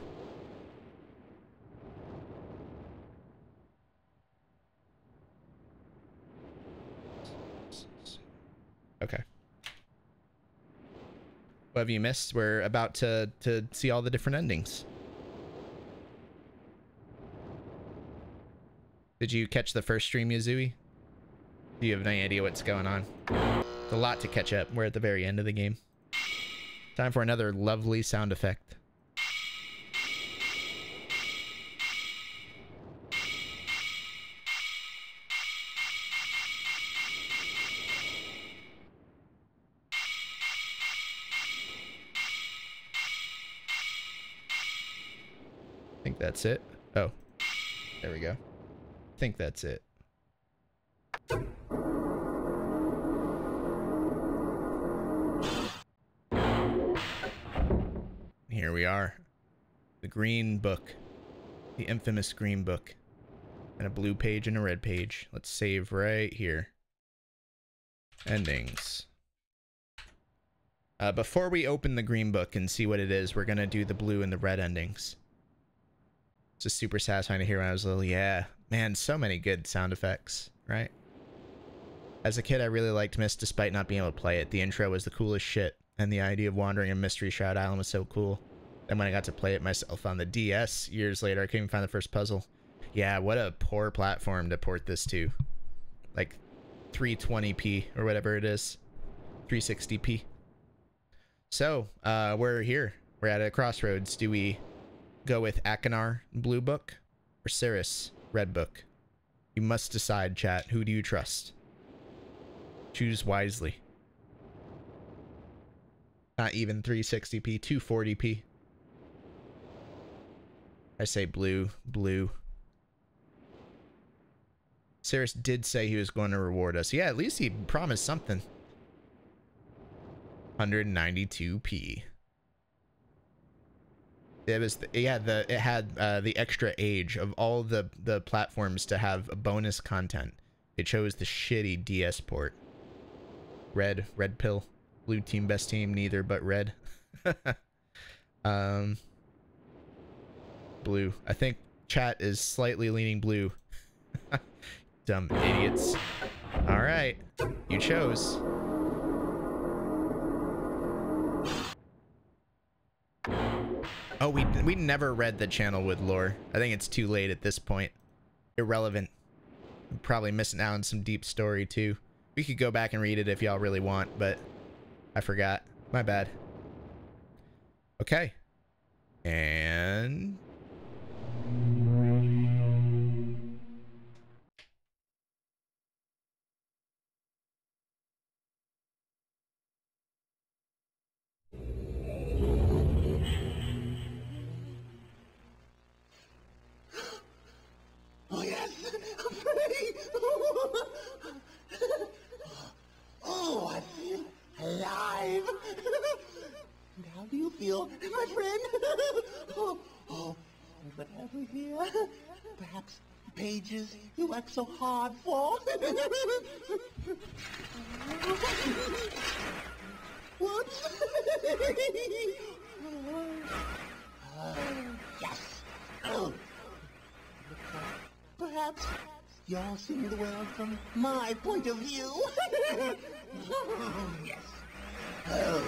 Okay. What have you missed? We're about to see all the different endings. Did you catch the first stream, Yuzui? Do you have any idea what's going on? It's a lot to catch up. We're at the very end of the game. Time for another lovely sound effect. I think that's it. Oh, there we go. I think that's it. Here we are. The green book. The infamous green book. And a blue page and a red page. Let's save right here. Endings. Before we open the green book and see what it is, we're gonna do the blue and the red endings. It's just super satisfying to hear when I was little. Yeah, man, so many good sound effects, right? As a kid, I really liked Myst despite not being able to play it. The intro was the coolest shit, and the idea of wandering a Mystery Shroud Island was so cool. Then when I got to play it myself on the DS years later, I couldn't even find the first puzzle. Yeah, what a poor platform to port this to. Like 320p or whatever it is. 360p. So, we're here. We're at a crossroads. Do we go with Akinar, blue book, or Cirrus, red book? You must decide, chat. Who do you trust? Choose wisely. Not even 360p, 240p. I say blue, blue. Cirrus did say he was going to reward us. Yeah, at least he promised something. 192p. It was it had the extra age of all the platforms to have bonus content. It chose the shitty DS port. Red pill. Blue team, best team, neither but red. Blue. I think chat is slightly leaning blue. Dumb idiots. Alright. You chose. Oh, we never read the channel with lore. I think it's too late at this point. Irrelevant. I'm probably missing out on some deep story too. We could go back and read it if y'all really want, but I forgot. My bad. Okay. And... Oh, yes! Oh, I feel alive! And how do you feel, my friend? Oh, what have we here? Perhaps pages you worked so hard for? Whoops! Yes! Oh. Perhaps you're seeing the world from my point of view. Yes. Oh.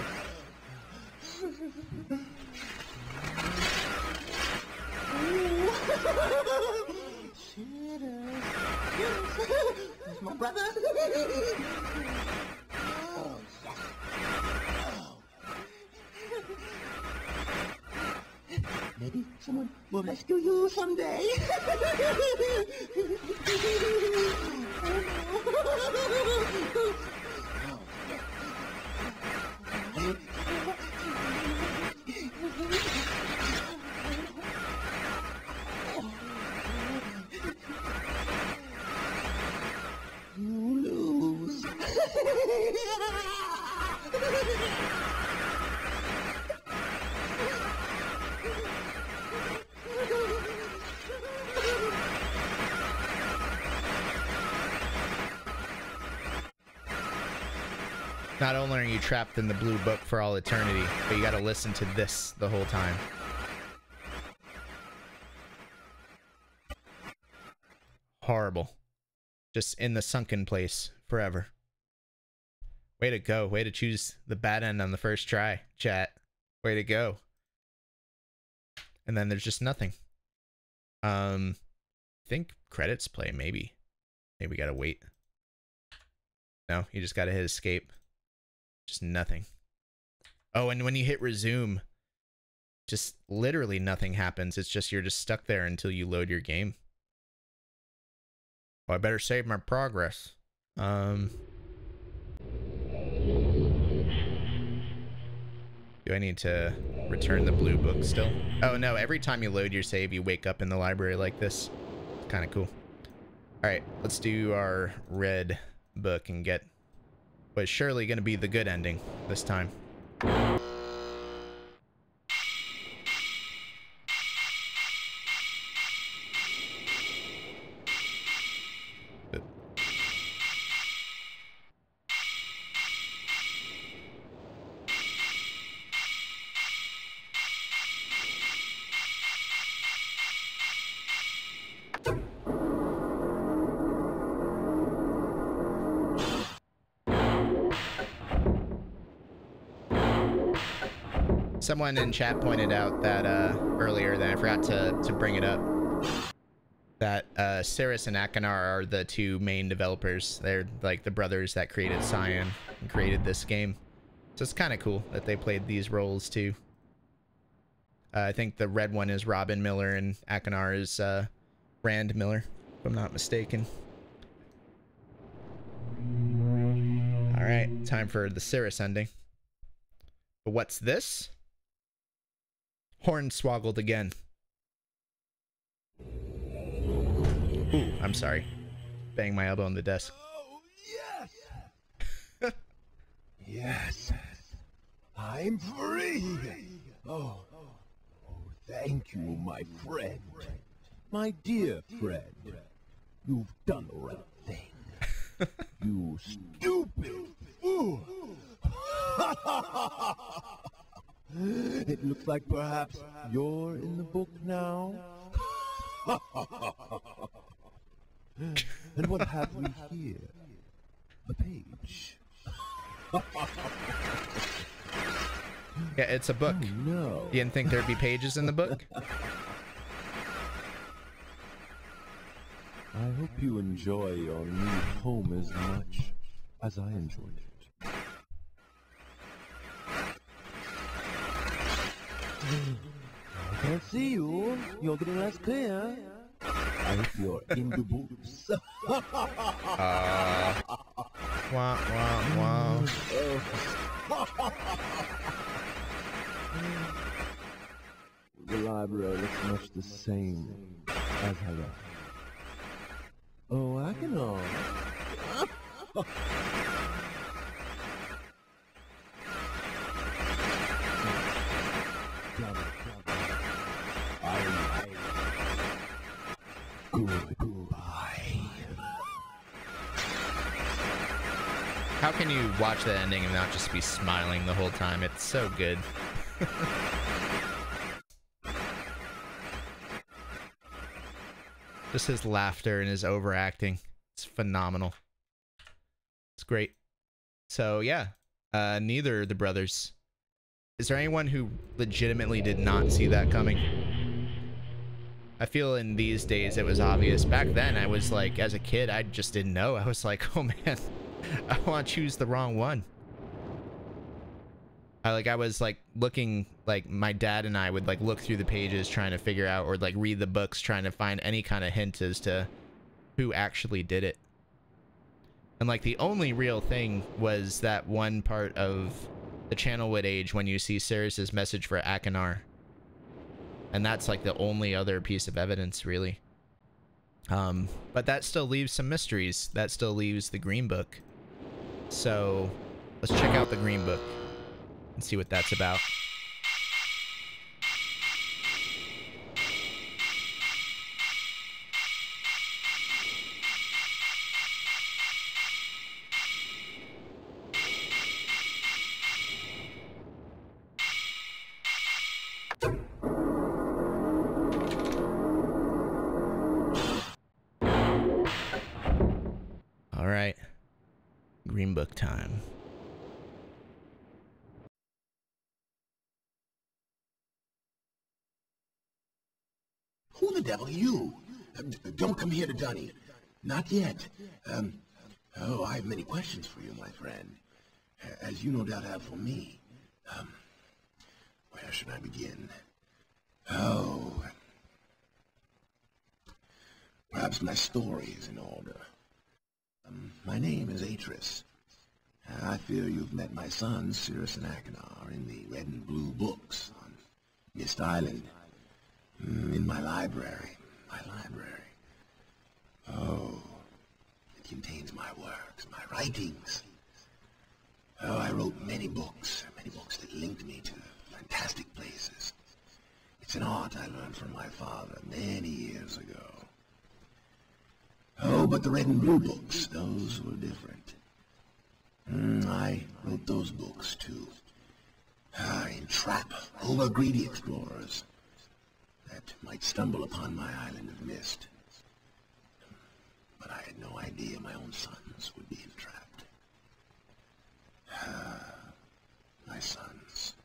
There's my brother. Oh, yes. Oh. Maybe someone will rescue you someday. You lose. Not only are you trapped in the blue book for all eternity, but you gotta listen to this the whole time. Horrible. Just in the sunken place forever. Way to go. Way to choose the bad end on the first try, chat. Way to go. And then there's just nothing. I think credits play, maybe. Maybe we gotta wait. No, you just gotta hit escape. Just nothing. Oh, and when you hit resume, just literally nothing happens. It's just you're just stuck there until you load your game. Well, I better save my progress. Do I need to return the blue book still? Oh no, every time you load your save, you wake up in the library like this. It's kind of cool. Alright, let's do our red book and get what's surely going to be the good ending this time. Someone in chat pointed out that earlier that I forgot to bring it up. That Cirrus and Akinar are the two main developers. They're like the brothers that created Cyan and created this game. So it's kind of cool that they played these roles too. I think the red one is Robin Miller and Akinar is Rand Miller, if I'm not mistaken. Alright, time for the Cirrus ending. But what's this? Hornswoggled again. Ooh, I'm sorry. Bang my elbow on the desk. Oh, yes! Yes. I'm free! Oh, thank you, my friend. My dear friend. You've done the right thing. You stupid fool! It looks like perhaps you're in the book now. And what have we here? A page. Yeah, it's a book. Oh, no. You didn't think there'd be pages in the book? I hope you enjoy your new home as much as I enjoyed it. I can't see you. You're getting less clear. I hope you're in the books. Wah, wah, wah. The library looks much the same as I left. Oh, I can know. Goodbye. How can you watch the ending and not just be smiling the whole time? It's so good. Just his laughter and his overacting. It's phenomenal. It's great. So yeah, neither of the brothers. Is there anyone who legitimately did not see that coming? I feel in these days it was obvious. Back then I was like, as a kid, I just didn't know. I was like, oh man, I want to choose the wrong one. I was like looking, like my dad and I would like look through the pages trying to figure out, or like read the books trying to find any kind of hint as to who actually did it. And like the only real thing was that one part of the Channelwood Age when you see Cirrus's message for Akinar. And that's like the only other piece of evidence really. But that still leaves some mysteries. That still leaves the Green Book. So let's check out the Green Book and see what that's about. All right, Green Book time. Who the devil are you? Don't come here to Dunny. Not yet. Oh, I have many questions for you, my friend. As you no doubt have for me. Where should I begin? Oh. Perhaps my story is in order. My name is Atris. I fear you've met my sons, Cirrus and Akinar, in the red and blue books on Myst Island. In my library. Oh, it contains my works, my writings. Oh, I wrote many books that linked me to fantastic places. It's an art I learned from my father many years ago. Oh, but the red and blue books, those were different. I wrote those books to entrap over-greedy explorers that might stumble upon my island of Myst. But I had no idea my own sons would be entrapped. My sons.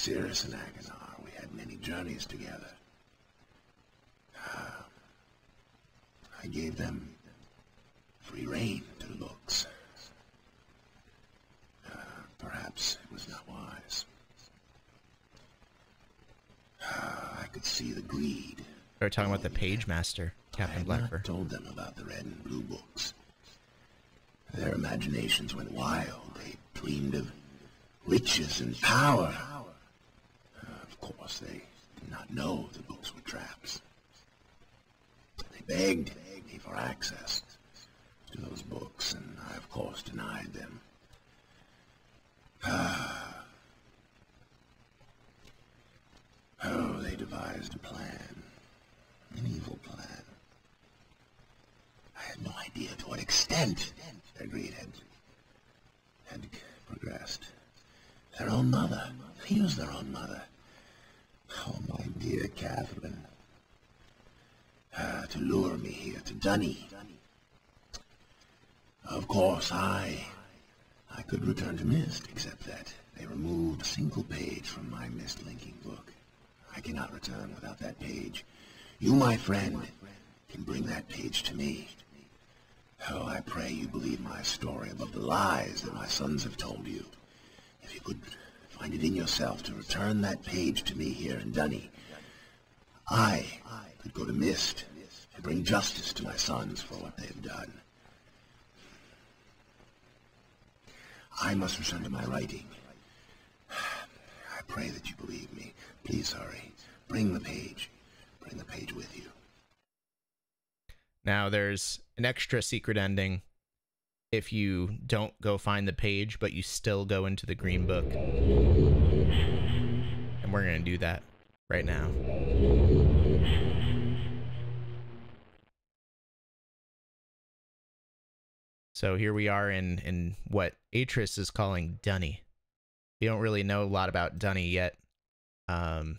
Cirrus and Aganar, we had many journeys together. I gave them free rein to the books. Perhaps it was not wise. I could see the greed. We're talking about the Page Master, Captain I had Blackbird. not told them about the red and blue books. Their imaginations went wild. They dreamed of riches and power. Of course, they did not know the books were traps. They begged me for access to those books, and I, of course, denied them. Oh, they devised a plan. An evil plan. I had no idea to what extent their greed had progressed. Their own mother. He was their own mother. Oh, my dear Catherine. To lure me here to Dunny. Of course, I could return to Myst, except that they removed a single page from my Myst linking book. I cannot return without that page. You, my friend, can bring that page to me. Oh, I pray you believe my story above the lies that my sons have told you. If you could find it in yourself to return that page to me here in Dunny, I could go to Myst and bring justice to my sons for what they have done. I must return to my writing. I pray that you believe me. Please hurry. Bring the page. Bring the page with you. Now, there's an extra secret ending if you don't go find the page, but you still go into the green book. And we're going to do that right now. So here we are in what Atris is calling Dunny. We don't really know a lot about Dunny yet in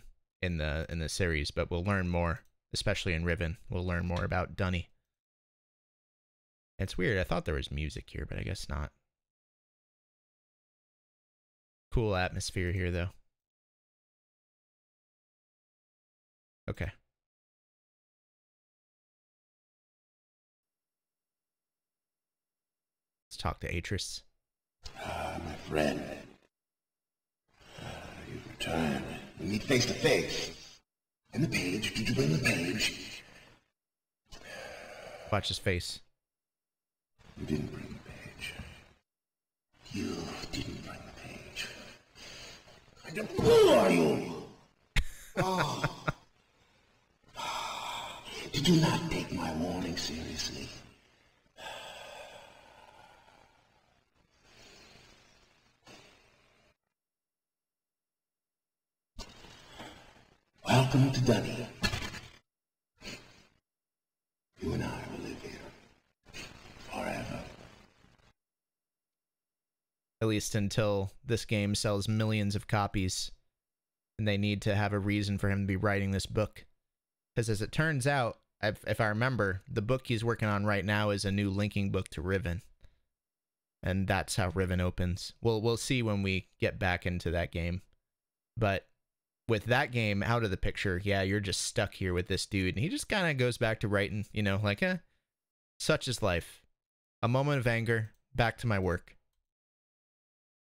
the series, but we'll learn more, especially in Riven. We'll learn more about Dunny. It's weird. I thought there was music here, but I guess not. Cool atmosphere here, though. Okay. Let's talk to Atris. My friend. You've returned. We meet face to face. And the page. Did you bring the page? Watch his face. You didn't bring the page. You didn't bring the page. Who are you? Oh. Did you not take my warning seriously? Welcome to Dunny. You and I will live here forever. At least until this game sells millions of copies. And they need to have a reason for him to be writing this book. Because as it turns out, if I remember, the book he's working on right now is a new linking book to Riven. And that's how Riven opens. We'll see when we get back into that game. But with that game out of the picture, yeah, you're just stuck here with this dude. And he just kind of goes back to writing, you know, like, such is life. A moment of anger, back to my work.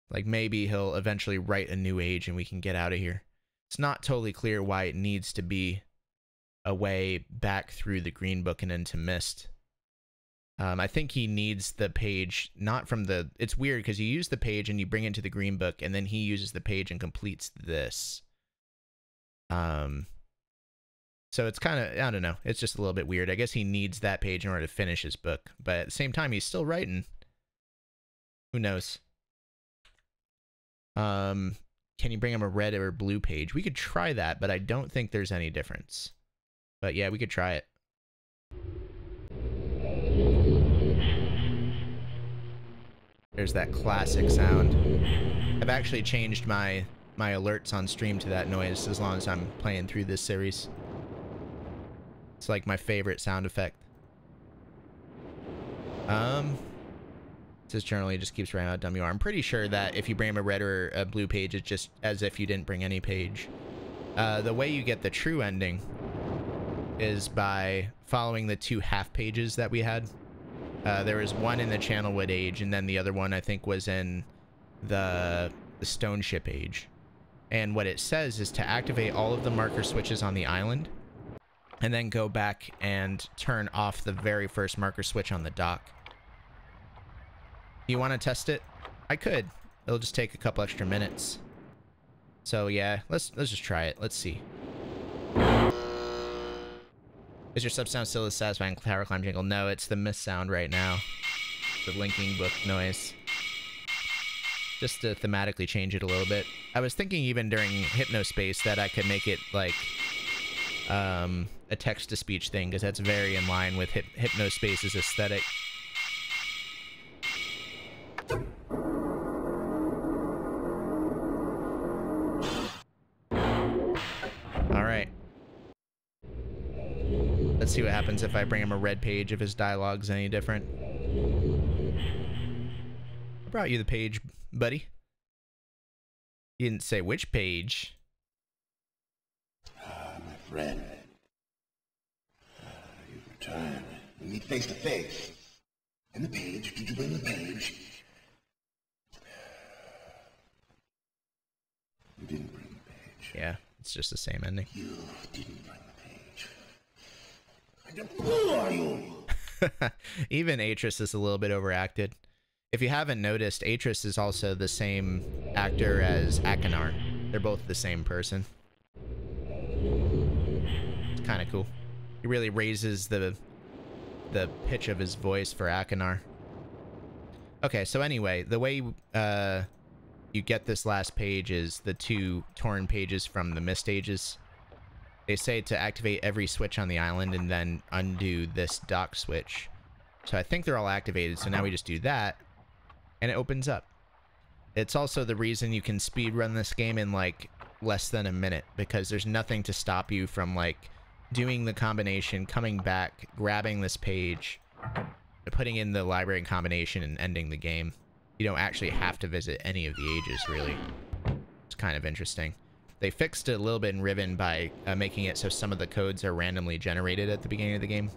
Like, maybe he'll eventually write a new age and we can get out of here. It's not totally clear why it needs to be a way back through the Green Book and into Myst. I think he needs the page, not from the... It's weird, because you use the page and you bring it to the Green Book, and then he uses the page and completes this. So it's kind of, I don't know, it's just a little bit weird. I guess he needs that page in order to finish his book, but at the same time, he's still writing. Who knows? Can you bring him a red or blue page? We could try that, but I don't think there's any difference. But yeah, we could try it. There's that classic sound. I've actually changed my alerts on stream to that noise as long as I'm playing through this series. It's like my favorite sound effect. Says generally just keeps writing how dumb you are. I'm pretty sure that if you bring him a red or a blue page, it's just as if you didn't bring any page. The way you get the true ending is by following the 2 half pages that we had. There was one in the Channelwood Age, and then the other one I think was in the Stone Ship Age. And what it says is to activate all of the marker switches on the island, and then go back and turn off the very first marker switch on the dock. You want to test it? I could. It'll just take a couple extra minutes. So yeah, let's just try it. Let's see. Is your sub sound still as satisfying tower climb jingle? No, it's the Myst sound right now. The linking book noise. Just to thematically change it a little bit. I was thinking even during Hypnospace that I could make it like a text-to-speech thing, because that's very in line with Hypnospace's aesthetic. Alright. Let's see what happens if I bring him a red page, if his dialogue's any different. I brought you the page, buddy. You didn't say which page. My friend. You've returned. We meet face to face. And the page. Did you bring the page? You didn't bring the page. Yeah, it's just the same ending. You didn't bring the page. Who are you? Even Atris is a little bit overacted. If you haven't noticed, Atris is also the same actor as Akinar. They're both the same person. It's kind of cool. He really raises the pitch of his voice for Akinar. Okay, so anyway, the way you get this last page is the 2 torn pages from the Myst Ages. They say to activate every switch on the island and then undo this dock switch. So I think they're all activated, so now we just do that, and it opens up. It's also the reason you can speedrun this game in like less than a minute, because there's nothing to stop you from like doing the combination, coming back, grabbing this page, putting in the library combination, and ending the game. You don't actually have to visit any of the ages, really. It's kind of interesting. They fixed it a little bit in Riven by making it so some of the codes are randomly generated at the beginning of the game.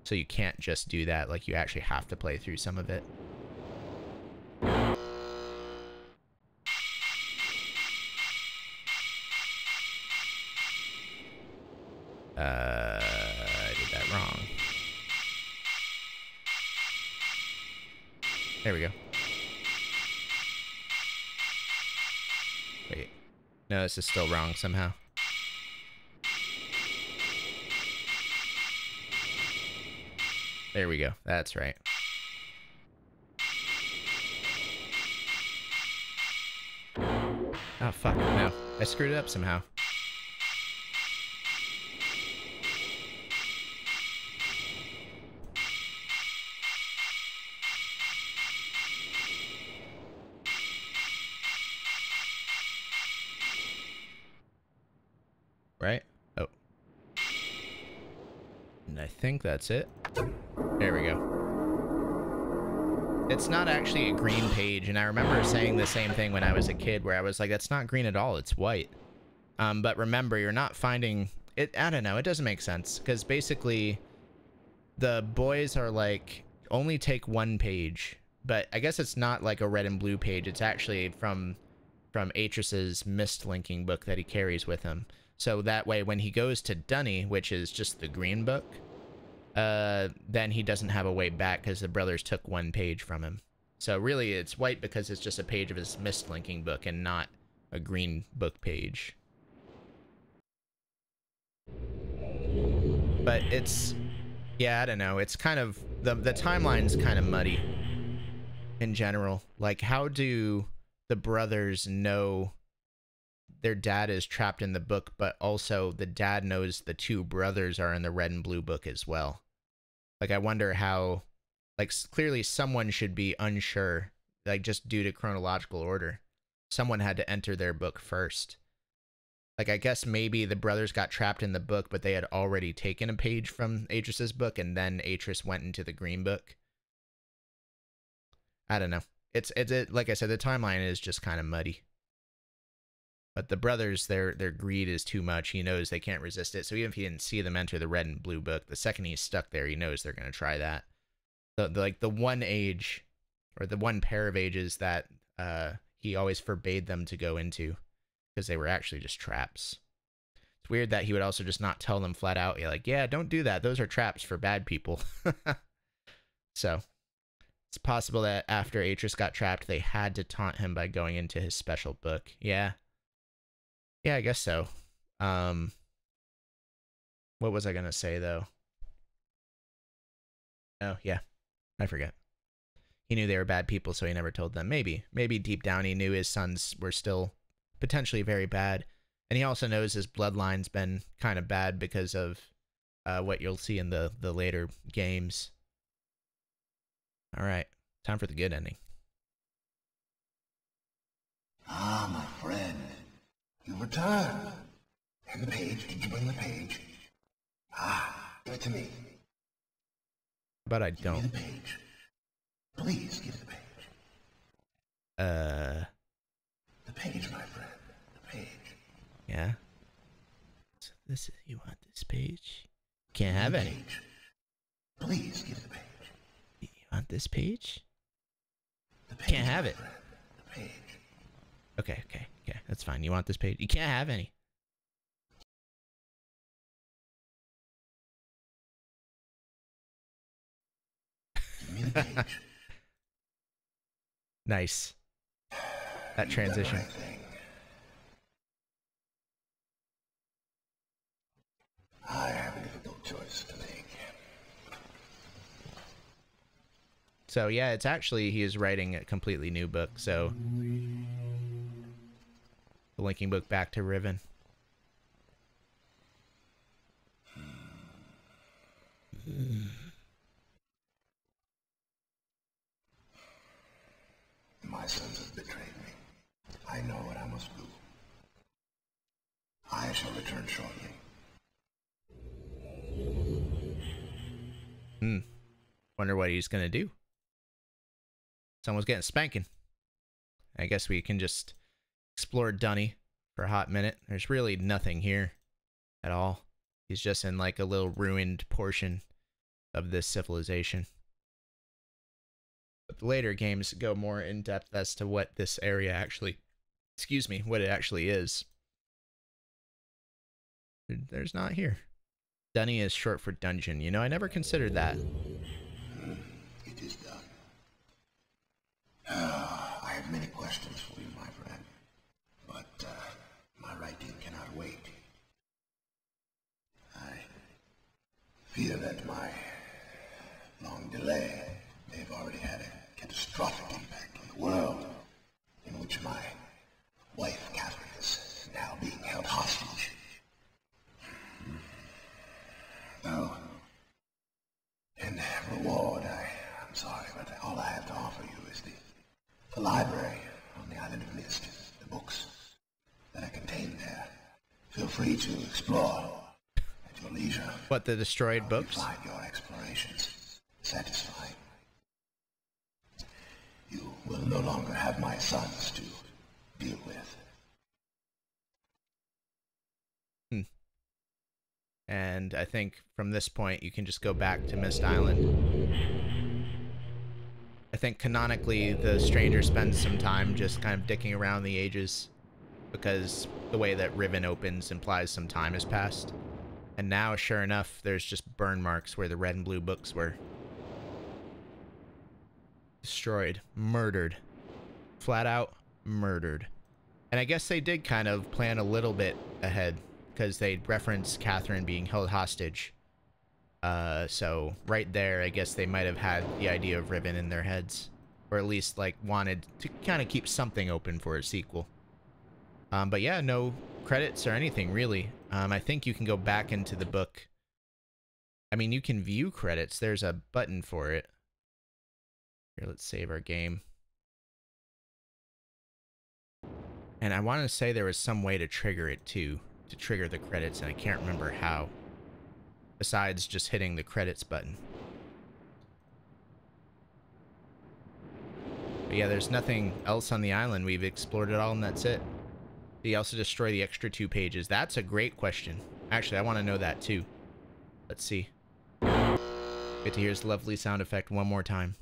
So you can't just do that, like you actually have to play through some of it. I did that wrong. There we go. Wait. No, this is still wrong somehow. There we go. That's right. Oh, fuck. No. I screwed it up somehow. Right? Oh. And I think that's it. There we go. It's not actually a green page, and I remember saying the same thing when I was a kid, where I was like, that's not green at all, it's white. But remember, you're not finding... it. I don't know, it doesn't make sense, because basically, the boys are like, only take 1 page, but I guess it's not like a red and blue page, it's actually from Atris's Myst linking book that he carries with him. So that way, when he goes to Dunny, which is just the green book, then he doesn't have a way back because the brothers took 1 page from him. So really, it's white because it's just a page of his Myst linking book and not a green book page. But it's, yeah, I don't know. It's kind of, the timeline's kind of muddy in general. Like, how do the brothers know their dad is trapped in the book, but also the dad knows the 2 brothers are in the red and blue book as well? Like, I wonder how, like, clearly someone should be unsure, like, just due to chronological order. Someone had to enter their book first. Like, I guess maybe the brothers got trapped in the book, but they had already taken a page from Atris's book, and then Atris went into the green book. I don't know. It's like I said, the timeline is just kind of muddy. But the brothers, their greed is too much. He knows they can't resist it. So even if he didn't see them enter the red and blue book, the second he's stuck there, he knows they're going to try that. Like the one age, or the one pair of ages that he always forbade them to go into, because they were actually just traps. It's weird that he would also just not tell them flat out. You're like, yeah, don't do that. Those are traps for bad people. So it's possible that after Atreus got trapped, they had to taunt him by going into his special book. Yeah. Yeah, I guess so. What was I going to say, though? Oh, yeah. I forget. He knew they were bad people, so he never told them. Maybe deep down he knew his sons were still potentially very bad. And he also knows his bloodline's been kind of bad because of what you'll see in the later games. All right. Time for the good ending. Ah, my friend. You returned. And the page. Did you bring the page? Ah, give it to me. But I Give don't. me the page. Please give the page. The page, my friend. The page. Yeah. So this is, you want this page? Can't have any. Page. Please give the page. You want this page? The page, Can't have my it. friend. The page. Okay, that's fine. You want this page? You can't have any. Give me the page. Nice. That transition. You've done the right thing. I have a difficult choice to make. So yeah, it's actually, he is writing a completely new book, so the linking book back to Riven. My sons have betrayed me. I know what I must do. I shall return shortly. Wonder what he's gonna do. Someone's getting spanking. I guess we can just explore Dunny for a hot minute. There's really nothing here at all. He's just in like a little ruined portion of this civilization. But the later games go more in depth as to what this area actually, what it actually is. There's not here. Dunny is short for dungeon. You know, I never considered that. It is done. I have many questions for you, my friend. But my writing cannot wait. I fear that my long delay may have already had a catastrophic impact on the world in which my wife, Catherine, is now being held hostage. Though, in reward, I'm sorry, but all I have to offer you is the library on the island of Myst, the books that are contained there. Feel free to explore at your leisure. What, the destroyed books? Find your explorations satisfying. You will no longer have my sons to deal with. And I think from this point, you can just go back to Myst Island. I think canonically, the stranger spends some time just kind of dicking around the ages, because the way that Riven opens implies some time has passed. And now, sure enough, there's just burn marks where the red and blue books were. Destroyed. Murdered. Flat out murdered. And I guess they did kind of plan a little bit ahead, because they referenced Catherine being held hostage. So right there, I guess they might have had the idea of Riven in their heads, or at least like wanted to kind of keep something open for a sequel. But yeah, no credits or anything really. I think you can go back into the book. I mean, you can view credits. There's a button for it. Here, let's save our game. And I want to say there was some way to trigger it too, to trigger the credits, and I can't remember how, besides just hitting the credits button. But yeah, there's nothing else on the island. We've explored it all, and that's it. Did he also destroy the extra 2 pages? That's a great question. Actually, I want to know that too. Let's see. Get to hear his lovely sound effect one more time.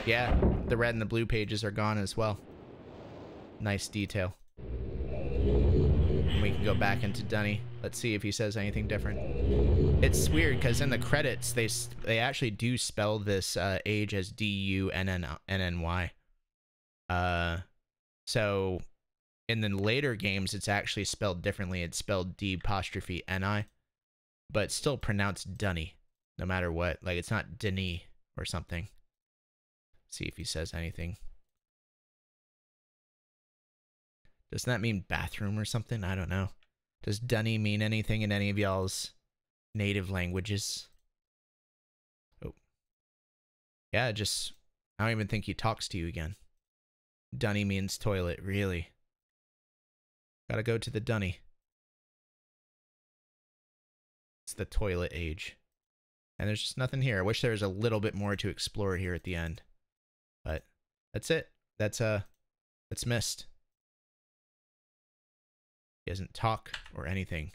Yeah, the red and the blue pages are gone as well. Nice detail. And we can go back into Dunny. Let's see if he says anything different. It's weird because in the credits they actually do spell this age as D-U-N-N-Y. So in the later games it's actually spelled differently. It's spelled D''N-I, but it's still pronounced Dunny, no matter what. Like it's not Denis or something. See if he says anything. Doesn't that mean bathroom or something? I don't know. Does Dunny mean anything in any of y'all's native languages? Oh. Yeah, I don't even think he talks to you again. Dunny means toilet, really. Gotta go to the Dunny. It's the toilet age. And there's just nothing here. I wish there was a little bit more to explore here at the end. But that's it. That's Myst. He doesn't talk or anything.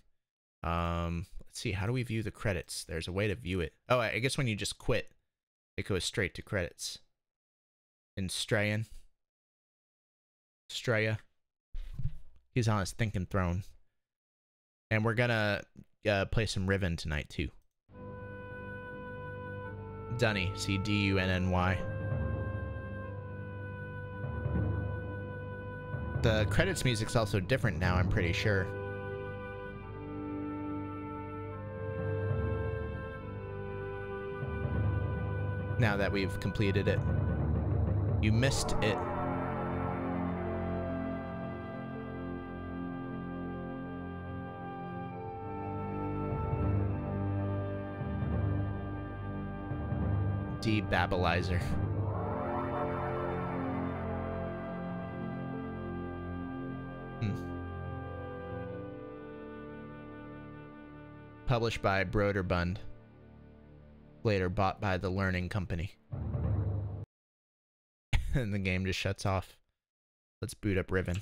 Let's see. How do we view the credits? There's a way to view it. Oh, I guess when you just quit, it goes straight to credits. In Straya. He's on his thinking throne. And we're gonna play some Riven tonight too. Dunny. C D-U-N-N-Y. The credits music's also different now, I'm pretty sure. Now that we've completed it. You missed it. De-Babbilizer. Published by Broderbund. Later bought by the Learning Company. And the game just shuts off. Let's boot up Riven.